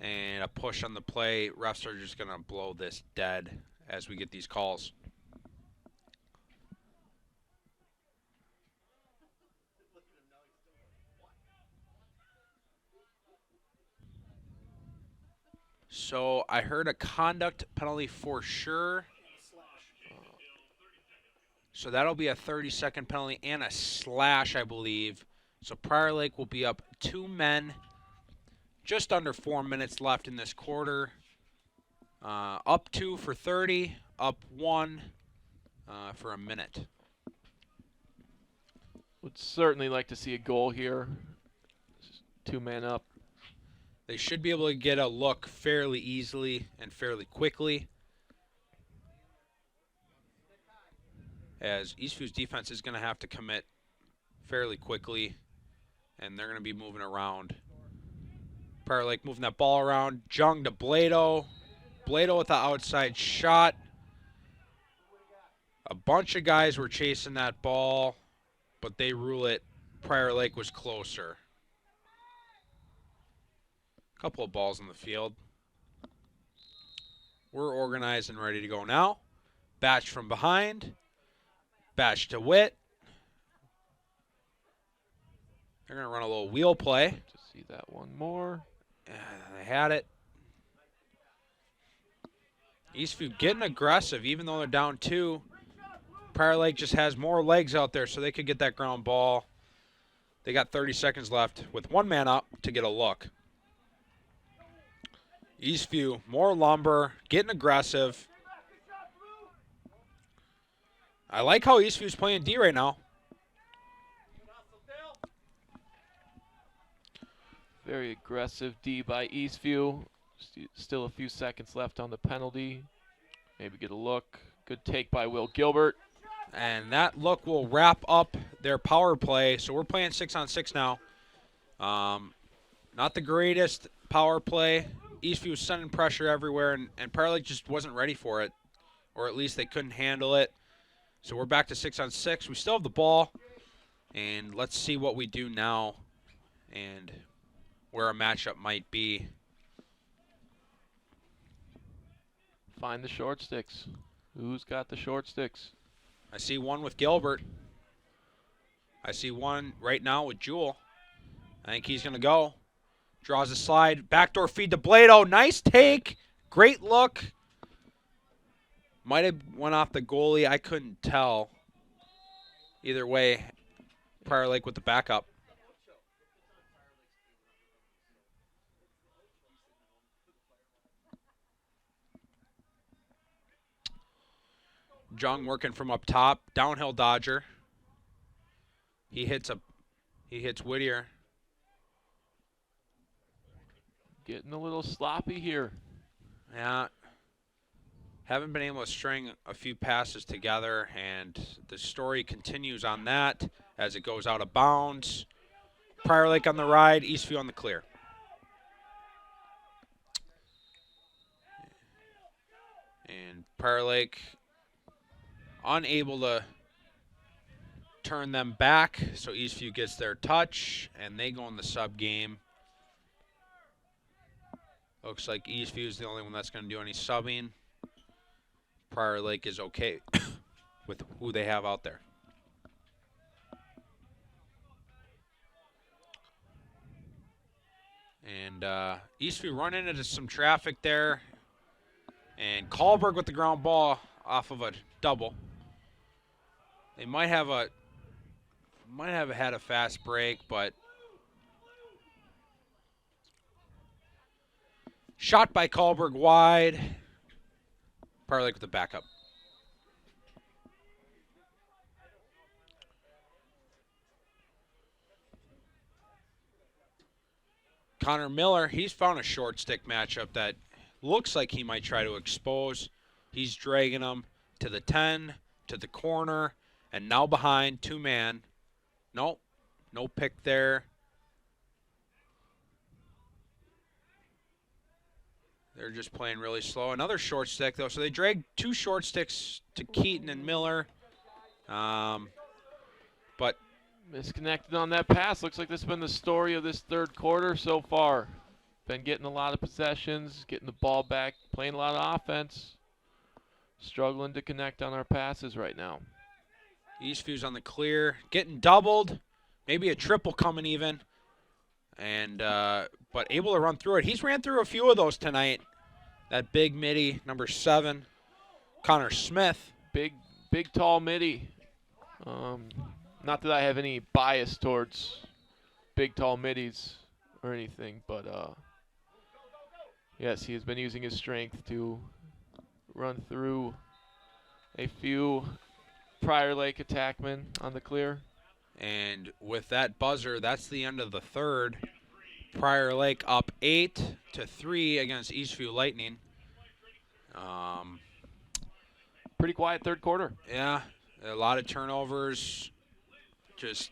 And a push on the play. Refs are just going to blow this dead as we get these calls. So I heard a conduct penalty for sure. So that'll be a 30-second penalty and a slash, I believe. So Prior Lake will be up 2 men. Just under 4 minutes left in this quarter. Up 2 for 30, up 1 for a minute. Would certainly like to see a goal here. 2 men up. They should be able to get a look fairly easily and fairly quickly, as Eastview's defense is going to have to commit fairly quickly, and they're going to be moving around. Prior Lake moving that ball around. Jung to Blado. Blado with the outside shot. A bunch of guys were chasing that ball, but they rule it. Prior Lake was closer. Couple of balls in the field. We're organized and ready to go now. Batch from behind. Batch to Witt. They're going to run a little wheel play. To see that one more. They had it. Eastview getting aggressive even though they're down 2. Prior Lake just has more legs out there so they could get that ground ball. They got 30 seconds left with 1 man up to get a look. Eastview, more lumber, getting aggressive. I like how Eastview's playing D right now. Very aggressive D by Eastview. Still a few seconds left on the penalty. Maybe get a look. Good take by Will Gilbert. And that look will wrap up their power play. So we're playing 6-on-6 now. Not the greatest power play. Eastview was sending pressure everywhere, and Prior Lake just wasn't ready for it. Or at least they couldn't handle it. So we're back to 6-on-6. We still have the ball. And let's see what we do now and where a matchup might be. find the short sticks. Who's got the short sticks? I see one with Gilbert. I see one right now with Jewel. I think he's going to go. Draws a slide. Backdoor feed to Blado. Nice take. Great look. Might have went off the goalie. I couldn't tell. Either way, Prior Lake with the backup. Jung working from up top. Downhill dodger. He hits Whittier. Getting a little sloppy here. Yeah. Haven't been able to string a few passes together, and the story continues on that as it goes out of bounds. Prior Lake on the ride, Eastview on the clear. And Prior Lake unable to turn them back, so Eastview gets their touch, and they go in the sub game. Looks like Eastview is the only one that's going to do any subbing. Prior Lake is okay with who they have out there. And Eastview running into some traffic there. And Kahlberg with the ground ball off of a double. They might have had a fast break, but shot by Kahlberg wide. Prior Lake with the backup. Connor Miller, he's found a short stick matchup that looks like he might try to expose. He's dragging him to the 10, to the corner, and now behind, two-man. Nope, no pick there. They're just playing really slow. Another short stick, though. So they dragged two short sticks to Keaton and Miller. But Misconnected on that pass. Looks like this has been the story of this third quarter so far. Been getting a lot of possessions, getting the ball back, playing a lot of offense. Struggling to connect on our passes right now. Eastview's on the clear, getting doubled, maybe a triple coming even, and but able to run through it. He's ran through a few of those tonight. That big midi, number 7, Connor Smith. Big, tall midi. Not that I have any bias towards big, tall middies or anything, but yes, he has been using his strength to run through a few Prior Lake attackmen on the clear. And with that buzzer, that's the end of the third. Prior Lake up 8-3 against Eastview Lightning. Pretty quiet third quarter. Yeah, a lot of turnovers. Just,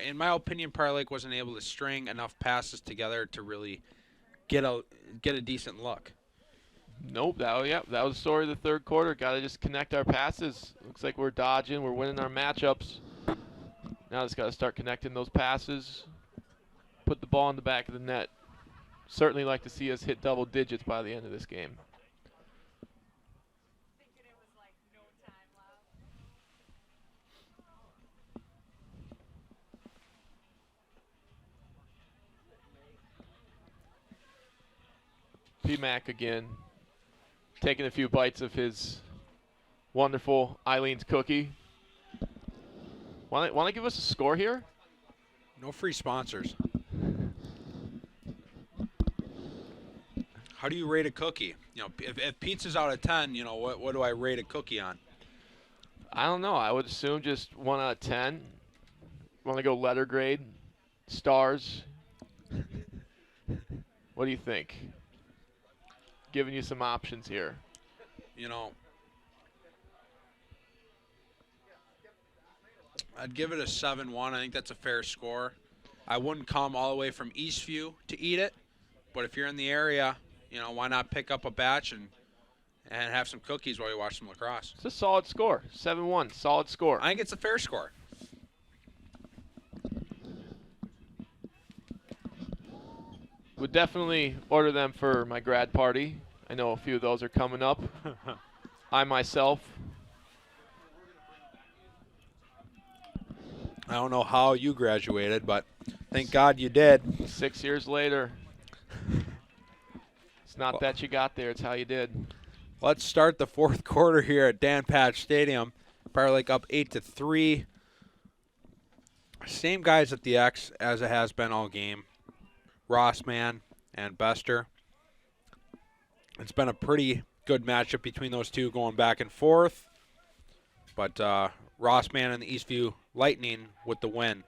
in my opinion, Prior Lake wasn't able to string enough passes together to really get a decent look. Nope. That was the story of the third quarter. Got to just connect our passes. Looks like we're dodging. We're winning our matchups. Now just got to start connecting those passes. Put the ball in the back of the net. Certainly like to see us hit double digits by the end of this game. P-Mac again, taking a few bites of his wonderful Eileen's cookie. Want to give us a score here? No free sponsors. How do you rate a cookie? You know, if pizza's out of 10, you know, what do I rate a cookie on? I don't know. I would assume just 1 out of 10. Want to go letter grade? Stars? What do you think? Giving you some options here. You know, I'd give it a 7-1. I think that's a fair score. I wouldn't come all the way from Eastview to eat it, but if you're in the area, you know, why not pick up a batch and have some cookies while you watch some lacrosse? It's a solid score. 7-1. Solid score. I think it's a fair score. Would definitely order them for my grad party. I know a few of those are coming up. I myself. I don't know how you graduated, but thank God you did. 6 years later. It's not Well, that you got there, it's how you did. let's start the fourth quarter here at Dan Patch Stadium. Prior Lake up 8-3. Same guys at the X as it has been all game. Rossman and Bester. It's been a pretty good matchup between those two going back and forth. But Rossman and the Eastview Lightning with the win.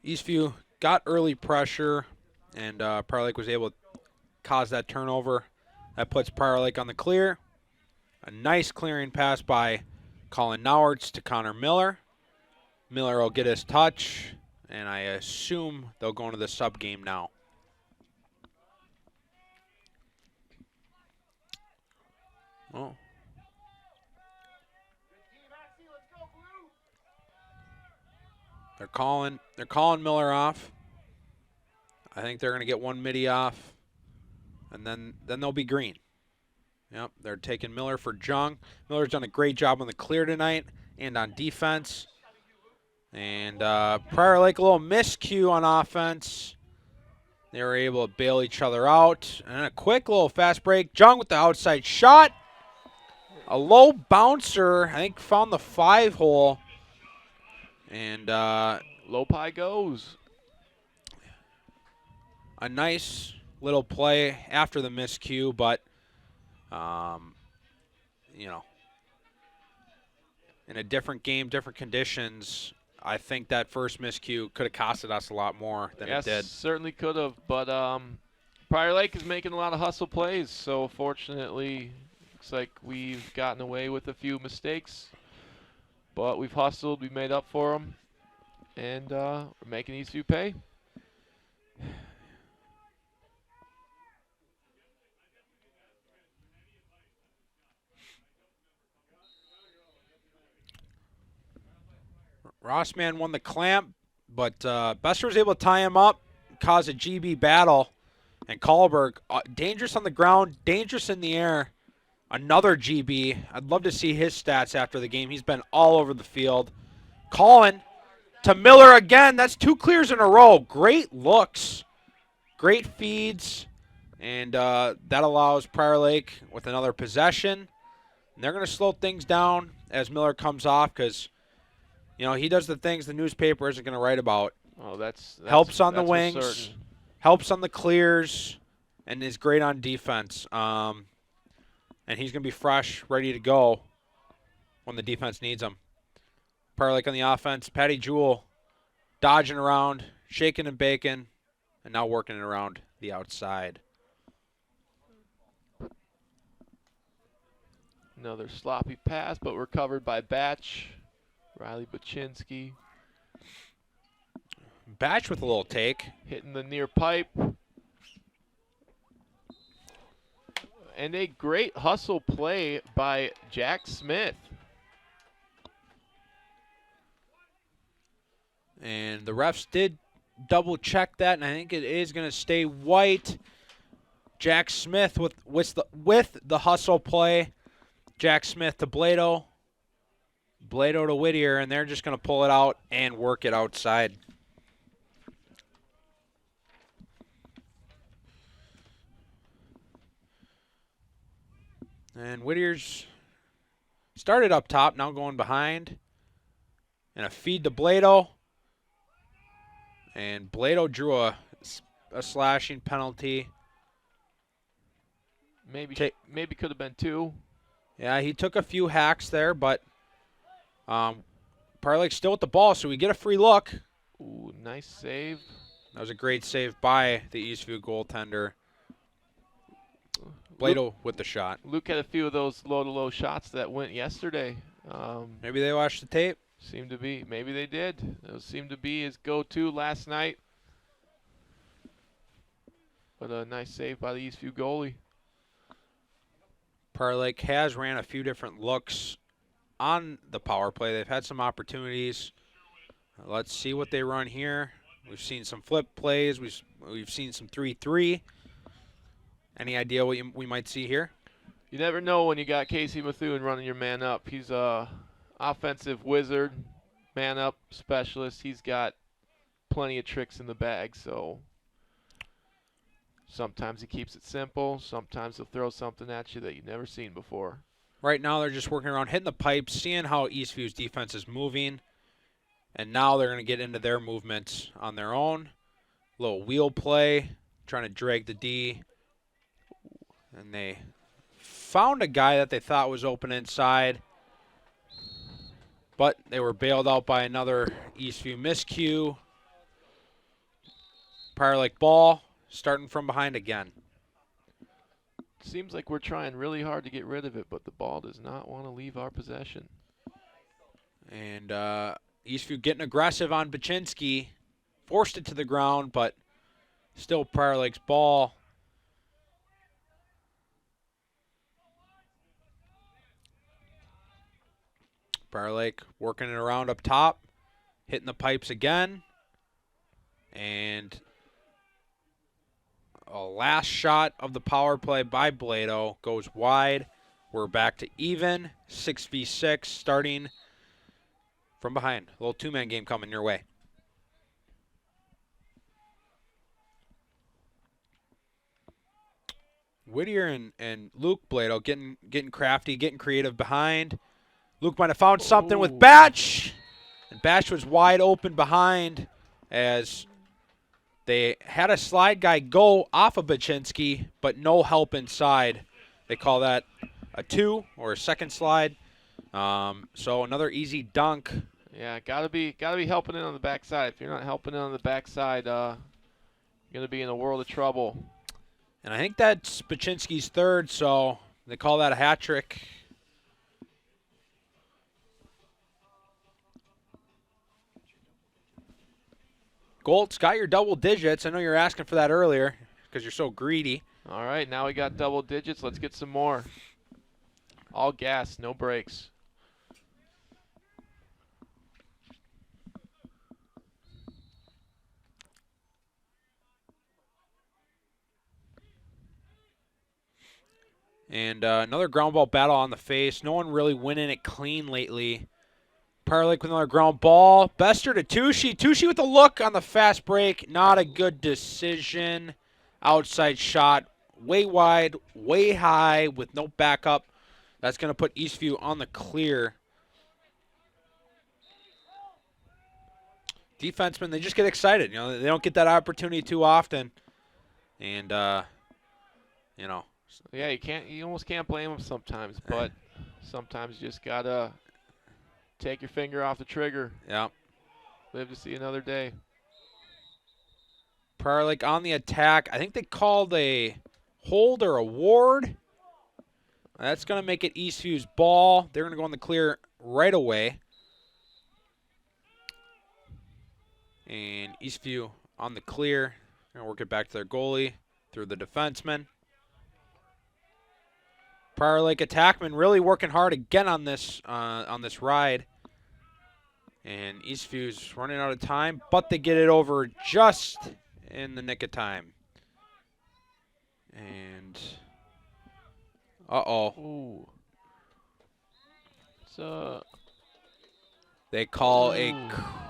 Eastview got early pressure, and Prior Lake was able to cause that turnover. That puts Prior Lake on the clear. A nice clearing pass by Colin Nowarts to Connor Miller. Miller will get his touch, and I assume they'll go into the sub game now. Oh. They're calling Miller off. I think they're going to get one midi off, and then they'll be green. Yep, they're taking Miller for Jung. Miller's done a great job on the clear tonight and on defense. And Prior Lake, a little miscue on offense. They were able to bail each other out. And a quick little fast break. Jung with the outside shot. A low bouncer, I think found the 5-hole. And Lopi goes. a nice little play after the miscue, but, you know, in a different game, different conditions, I think that first miscue could have costed us a lot more than it did. Certainly could have, but Prior Lake is making a lot of hustle plays, so fortunately, looks like we've gotten away with a few mistakes, but we've hustled, we made up for them, and we're making Eastview pay. Rossman won the clamp, but Bester was able to tie him up, cause a GB battle. And Kahlberg, dangerous on the ground, dangerous in the air. Another GB. I'd love to see his stats after the game. He's been all over the field. Colin to Miller again. That's 2 clears in a row. Great looks, great feeds. And that allows Prior Lake with another possession. And they're going to slow things down as Miller comes off because, you know, he does the things the newspaper isn't going to write about. Oh, that's Helps on the that's for wings, certain. helps on the clears, and is great on defense. And he's going to be fresh, ready to go when the defense needs him. Prior Lake on the offense, Patty Jewell dodging around, shaking and baking, and now working it around the outside. Another sloppy pass, but recovered by Batch. Riley Baczynski Batch with a little take. hitting the near pipe. And a great hustle play by Jack Smith. And the refs did double check that, and I think it is going to stay white. Jack Smith with the hustle play. Jack Smith to Blado. Blado to Whittier, and they're just going to pull it out and work it outside. And Whittier's started up top, now going behind. And a feed to Blado. And Blado drew a slashing penalty. Maybe could have been 2. Yeah, he took a few hacks there, but Prior Lake's still with the ball, so we get a free look. Ooh, nice save. That was a great save by the Eastview goaltender. Blado with the shot. Luke had a few of those low-to-low shots that went yesterday. Maybe they watched the tape. Seemed to be. Maybe they did. Those seemed to be his go-to last night. But a nice save by the Eastview goalie. Prior Lake has ran a few different looks on the power play. They've had some opportunities. Let's see what they run here. We've seen some flip plays. We've seen some 3-3. Any idea what we might see here? You never know when you got Casey Methuen running your man up. He's a offensive wizard, man up specialist. He's got plenty of tricks in the bag, so sometimes he keeps it simple. Sometimes he'll throw something at you that you've never seen before. Right now they're just working around hitting the pipes, seeing how Eastview's defense is moving, and now they're going to get into their movements on their own. Little wheel play, trying to drag the D, and they found a guy that they thought was open inside, but they were bailed out by another Eastview miscue. Prior Lake ball, starting from behind again. Seems like we're trying really hard to get rid of it, but the ball does not want to leave our possession. And Eastview getting aggressive on Baczynski. Forced it to the ground, but still Prior Lake's ball. Prior Lake working it around up top, hitting the pipes again. And a last shot of the power play by Blado goes wide. We're back to even, 6v6, starting from behind. A little two-man game coming your way. Whittier and Luke Blado getting crafty, getting creative behind. Luke might have found something with Batch. And Batch was wide open behind as they had a slide guy go off of Baczynski, but no help inside. They call that a 2 or a second slide. So another easy dunk. Yeah, gotta be helping in on the backside. If you're not helping in on the backside, you're gonna be in a world of trouble. And I think that's Baczynski's third, so they call that a hat trick. Goltz got your double digits. I know you were asking for that earlier because you're so greedy. All right, now we got double digits. Let's get some more. All gas, no brakes. And another ground ball battle on the face. No one really winning it clean lately. Prior Lake with another ground ball. Bester to Tushy. Tushy with the look on the fast break. Not a good decision. Outside shot. Way wide, way high with no backup. That's going to put Eastview on the clear. Defensemen, they just get excited. You know, they don't get that opportunity too often. And, you know. Yeah, you almost can't blame them sometimes, but sometimes you just gotta take your finger off the trigger. Yeah. Live to see another day. Prior Lake on the attack. I think they called a hold or a ward. That's going to make it Eastview's ball. They're going to go on the clear right away. And Eastview on the clear. Going to work it back to their goalie through the defenseman. Prior Lake attackman really working hard again on this ride. And Eastview's running out of time, but they get it over just in the nick of time. And Ooh. They call a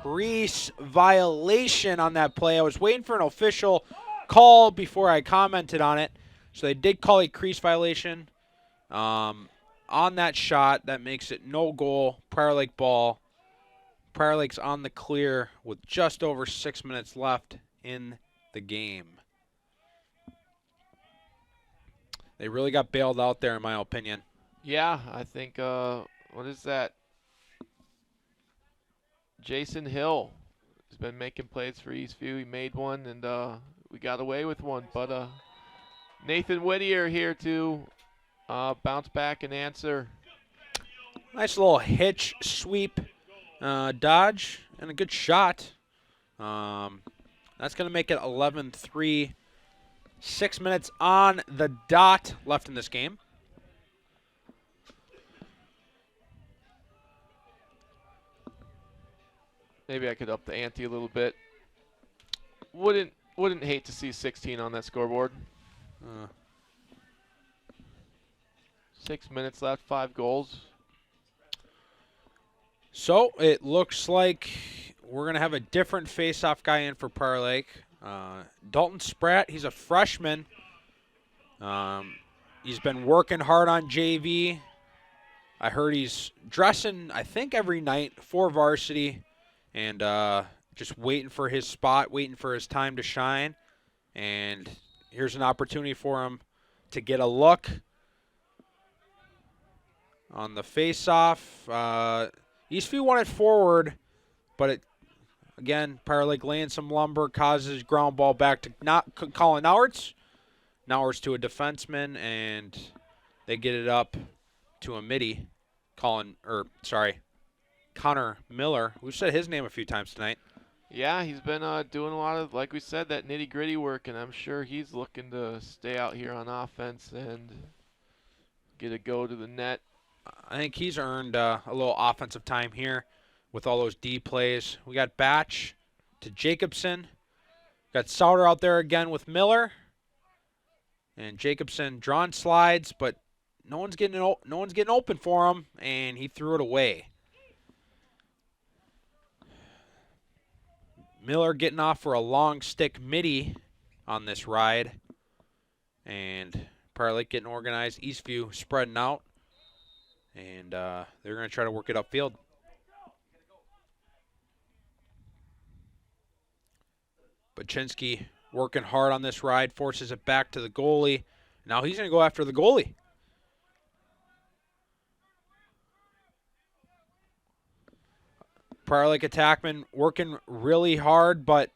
crease violation on that play. I was waiting for an official call before I commented on it. So they did call a crease violation on that shot. That makes it no goal. Prior Lake ball. Prior Lake's on the clear with just over 6 minutes left in the game. They really got bailed out there, in my opinion. Yeah, I think, what is that? Jason Hill has been making plays for Eastview. He made one, and we got away with one. But Nathan Whittier here to bounce back and answer. Nice little hitch sweep dodge and a good shot. That's going to make it 11-3. 6 minutes on the dot left in this game. Maybe I could up the ante a little bit. Wouldn't hate to see 16 on that scoreboard. 6 minutes left, 5 goals. So it looks like we're going to have a different face-off guy in for Prior Lake. Dalton Spratt, he's a freshman. He's been working hard on JV. I heard he's dressing, I think, every night for varsity and just waiting for his spot, waiting for his time to shine. And here's an opportunity for him to get a look on the face-off. Eastview won it forward, but it, again, Prior Lake laying some lumber, causes ground ball back to Colin Nauertz. Nauertz to a defenseman, and they get it up to a midi. Connor Miller. We've said his name a few times tonight. Yeah, he's been doing a lot of, like we said, that nitty-gritty work, and I'm sure he's looking to stay out here on offense and get a go to the net. I think he's earned a little offensive time here with all those D plays. We got Batch to Jacobson. Got Sauter out there again with Miller. And Jacobson drawn slides, but no one's getting open for him, and he threw it away. Miller getting off for a long stick midi on this ride. And Prior Lake getting organized. Eastview spreading out. And they're going to try to work it upfield. Baczynski working hard on this ride, forces it back to the goalie. Now he's going to go after the goalie. Prior Lake attackman working really hard, but,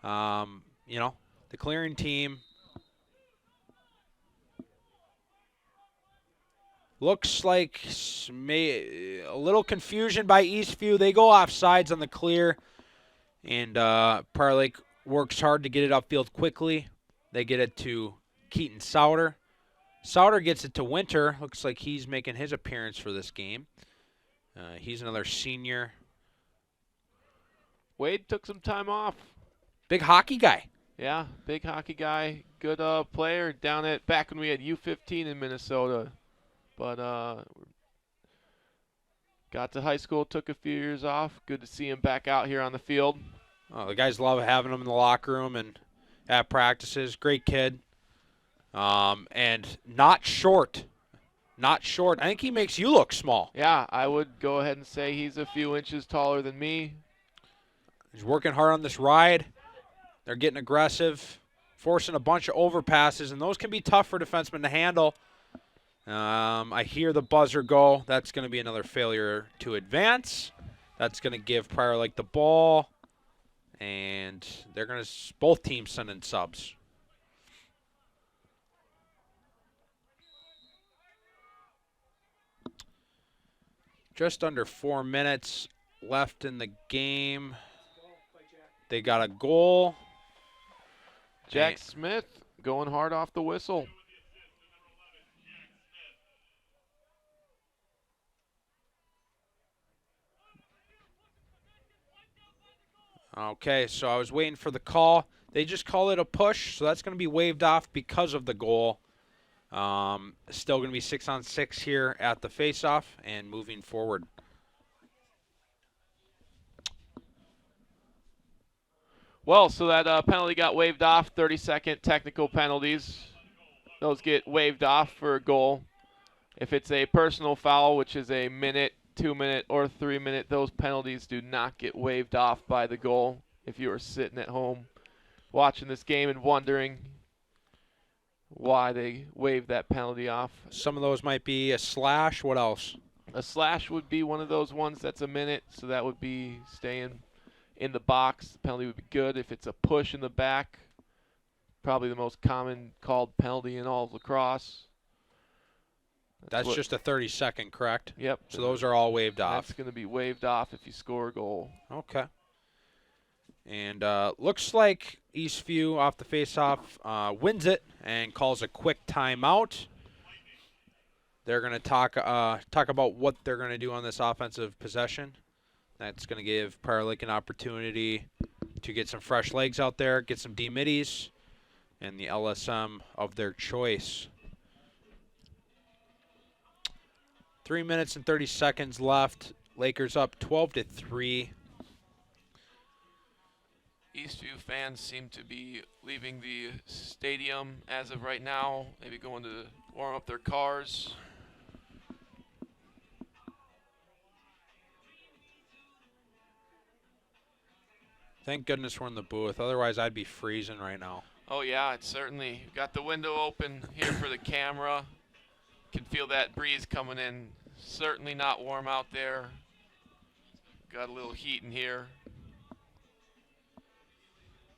the clearing team looks like a little confusion by Eastview. They go off sides on the clear, and Prior Lake works hard to get it upfield quickly. They get it to Keaton Sauter. Sauter gets it to Winter. Looks like he's making his appearance for this game. He's another senior. Wade took some time off. Big hockey guy. Yeah, big hockey guy. Good player down at back when we had U15 in Minnesota. But got to high school, took a few years off. Good to see him back out here on the field. Oh, the guys love having him in the locker room and at practices. Great kid. And not short. Not short. I think he makes you look small. Yeah, I would go ahead and say he's a few inches taller than me. He's working hard on this ride. They're getting aggressive, forcing a bunch of overpasses, and those can be tough for defensemen to handle. I hear the buzzer go. That's going to be another failure to advance. That's going to give Prior Lake the ball, and they're going to both teams send in subs. Just under 4 minutes left in the game. They got a goal. Jack Smith going hard off the whistle. Okay, so I was waiting for the call. They just call it a push, so that's going to be waved off because of the goal. Still going to be 6-on-6 here at the faceoff and moving forward. Well, so that penalty got waved off, 30-second technical penalties. Those get waived off for a goal. If it's a personal foul, which is a minute, 2-minute, or 3-minute, those penalties do not get waived off by the goal. If you are sitting at home watching this game and wondering why they waved that penalty off. Some of those might be a slash. What else? A slash would be one of those ones that's a minute, so that would be staying in the box. The penalty would be good. If it's a push in the back, probably the most common called penalty in all of lacrosse. That's just a 30-second, correct? Yep. So those are all waved off. That's going to be waved off if you score a goal. Okay. And looks like Eastview off the faceoff wins it and calls a quick timeout. They're going to talk about what they're going to do on this offensive possession. That's going to give Prior Lake an opportunity to get some fresh legs out there, get some D-middies, and the LSM of their choice. 3 minutes and 30 seconds left. Lakers up 12-3. Eastview fans seem to be leaving the stadium as of right now, maybe going to warm up their cars. Thank goodness we're in the booth. Otherwise, I'd be freezing right now. Oh yeah, it's certainly got the window open here for the camera. Can feel that breeze coming in. Certainly not warm out there. Got a little heat in here.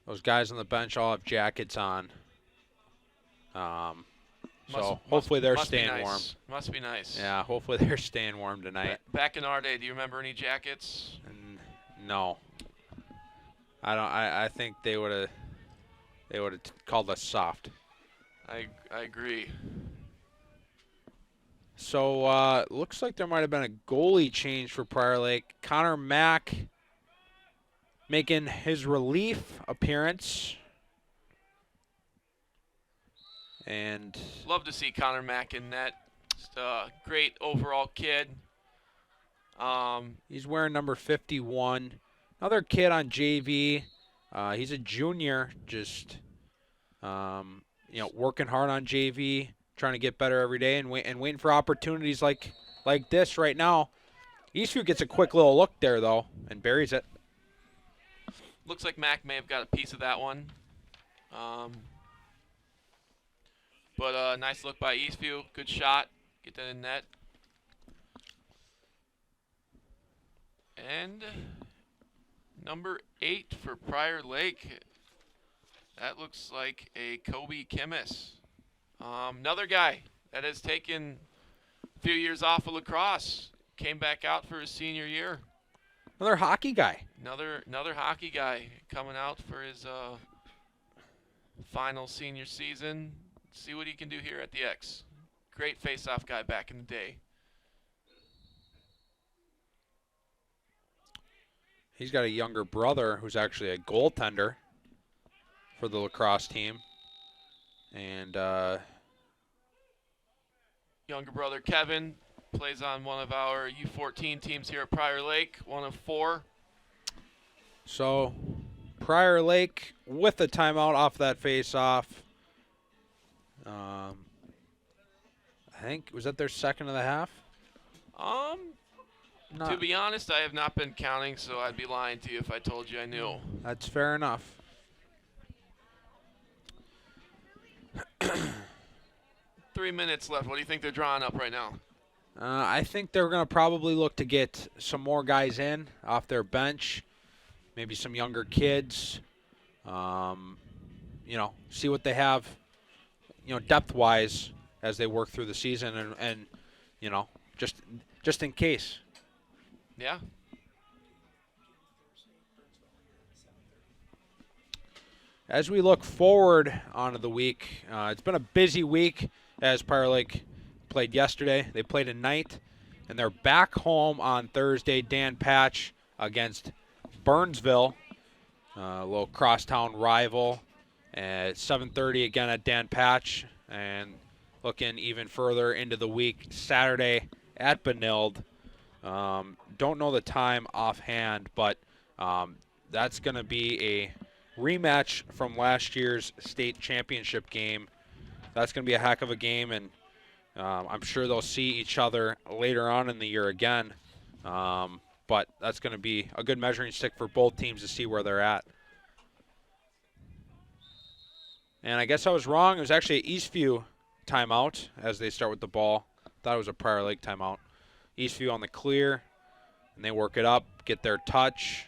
Those guys on the bench all have jackets on. So hopefully they're must be staying nice. warm. Must be nice. Yeah, hopefully they're staying warm tonight. Back in our day, do you remember any jackets? No. I don't. I think they would have. They would have called us soft. I agree. So looks like there might have been a goalie change for Prior Lake. Connor Mack making his relief appearance. And Love to see Connor Mack in net. Just a great overall kid. he's wearing number 51. Another kid on JV. He's a junior, just working hard on JV, trying to get better every day, and waiting for opportunities like this right now. Eastview gets a quick little look there though, and buries it. Looks like Mack may have got a piece of that one. But a nice look by Eastview. Good shot. Get that in net. And number 8 for Prior Lake. That looks like a Kobe Kimmis. Another guy that has taken a few years off of lacrosse. Came back out for his senior year. Another hockey guy. Another hockey guy coming out for his final senior season. See what he can do here at the X. Great face-off guy back in the day. He's got a younger brother who's actually a goaltender for the lacrosse team. And Younger brother Kevin plays on one of our U14 teams here at Prior Lake, one of 4. so Prior Lake with a timeout off that face-off. I think, was that their second of the half? To be honest, I have not been counting, so I'd be lying to you if I told you I knew. That's fair enough. 3 minutes left. What do you think they're drawing up right now? I think they're going to probably look to get some more guys in off their bench, maybe some younger kids. See what they have, depth-wise as they work through the season, and just in case. Yeah. As we look forward onto the week, it's been a busy week as Prior Lake played yesterday. They played tonight, and they're back home on Thursday. Dan Patch against Burnsville, a little crosstown rival. At 7:30 again at Dan Patch, and looking even further into the week, Saturday at Benilde. Don't know the time offhand, but that's going to be a rematch from last year's state championship game. That's going to be a heck of a game, and I'm sure they'll see each other later on in the year again. But that's going to be a good measuring stick for both teams to see where they're at. And I guess I was wrong. It was actually an Eastview timeout as they start with the ball. Thought it was a Prior Lake timeout. Eastview on the clear, and they work it up, get their touch,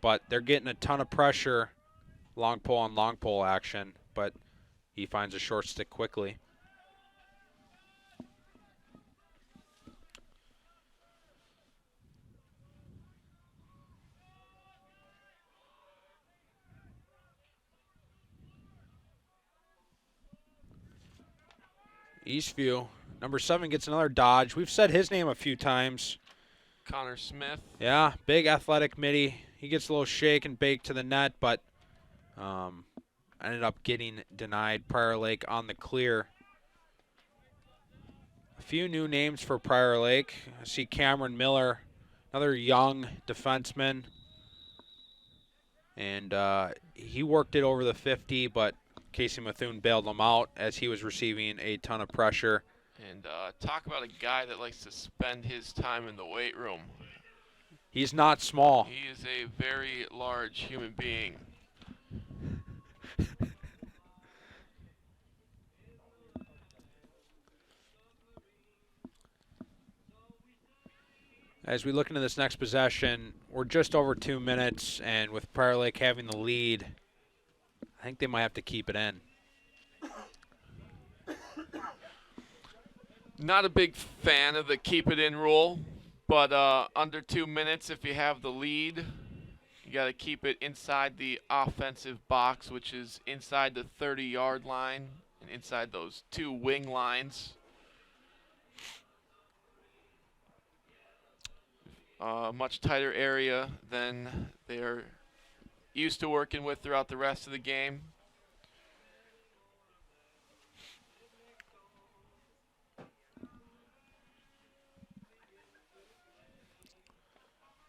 but they're getting a ton of pressure, long pole on long pole action, but he finds a short stick quickly. Eastview, number 7 gets another dodge. We've said his name a few times. Connor Smith. Yeah, big athletic midi. He gets a little shake and bake to the net, but ended up getting denied. Prior Lake on the clear. few new names for Prior Lake. I see Cameron Miller, another young defenseman. And he worked it over the 50, but Casey Methune bailed him out as he was receiving a ton of pressure. And talk about a guy that likes to spend his time in the weight room. He's not small. He is a very large human being. As we look into this next possession, we're just over 2 minutes, and with Prior Lake having the lead, I think they might have to keep it in. Not a big fan of the keep it in rule, but under 2 minutes, if you have the lead, you got to keep it inside the offensive box, which is inside the 30-yard line and inside those 2 wing lines. Much tighter area than they're used to working with throughout the rest of the game.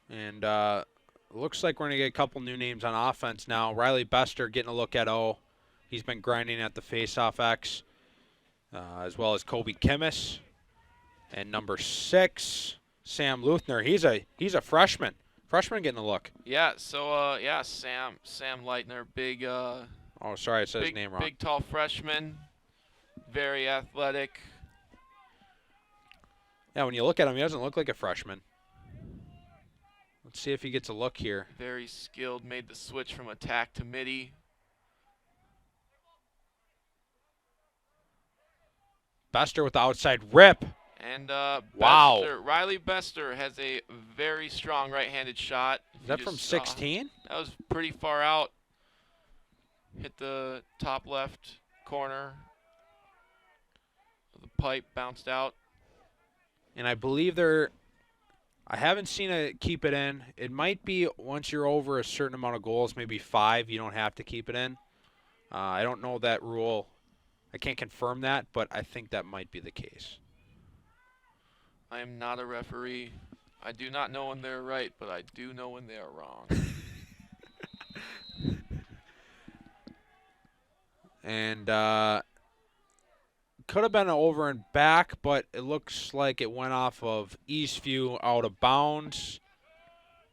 And looks like we're going to get a couple new names on offense now. Riley Bester getting a look at O. He's been grinding at the faceoff X, as well as Kobe Kimmis. And number 6, Sam Luthner. He's a freshman. Freshman getting a look. Yeah, so Sam Leitner, big Oh, sorry, I said his big, name wrong. big tall freshman, very athletic. Yeah, when you look at him, he doesn't look like a freshman. Let's see if he gets a look here. Very skilled, made the switch from attack to midi. Bester with the outside rip. And Wow. Riley Bester has a very strong right-handed shot. Is that from 16? That was pretty far out. Hit the top left corner of the pipe, bounced out. And I believe I haven't seen it keep it in. It might be once you're over a certain amount of goals, maybe 5, you don't have to keep it in. I don't know that rule. I can't confirm that, but I think that might be the case. I am not a referee. I do not know when they're right, but I do know when they are wrong. And could have been an over and back, but it looks like it went off of Eastview out of bounds.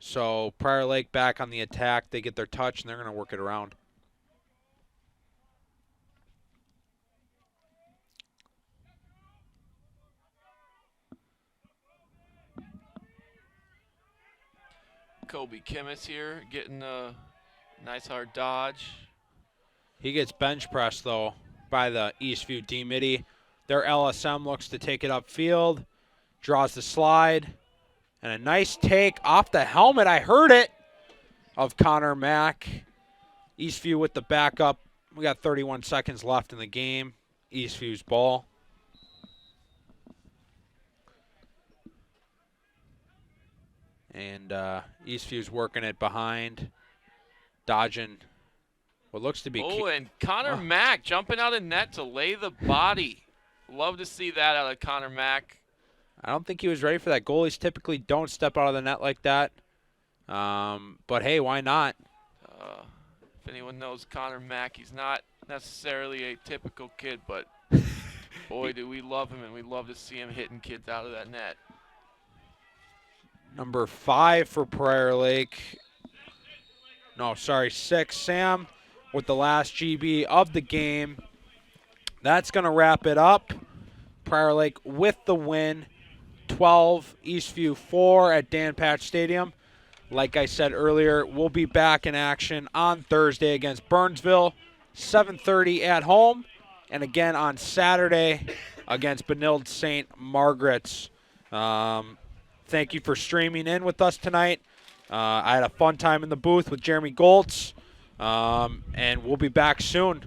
So Prior Lake back on the attack. They get their touch, and they're going to work it around. Kobe Kimmis here, getting a nice hard dodge. He gets bench pressed, though, by the Eastview D-Midi. Their LSM looks to take it upfield, draws the slide, and a nice take off the helmet. I heard it, of Connor Mack. Eastview with the backup. We got 31 seconds left in the game. Eastview's ball. And Eastview's working it behind, dodging what looks to be. Oh, and Connor Mack jumping out of net to lay the body. Love to see that out of Connor Mack. I don't think he was ready for that. Goalies typically don't step out of the net like that. But hey, why not? If anyone knows Connor Mack, he's not necessarily a typical kid, but boy, do we love him, and we love to see him hitting kids out of that net. Number 5 for Prior Lake. No, sorry, 6. Sam with the last GB of the game. That's going to wrap it up. Prior Lake with the win. 12, Eastview 4 at Dan Patch Stadium. Like I said earlier, we'll be back in action on Thursday against Burnsville, 7:30 at home, and again on Saturday against Benilde St. Margaret's. Thank you for streaming in with us tonight. I had a fun time in the booth with Jeremy Goltz, and we'll be back soon.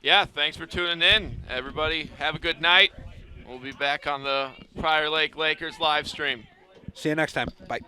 Yeah, thanks for tuning in, everybody. Have a good night. We'll be back on the Prior Lake Lakers live stream. See you next time. Bye.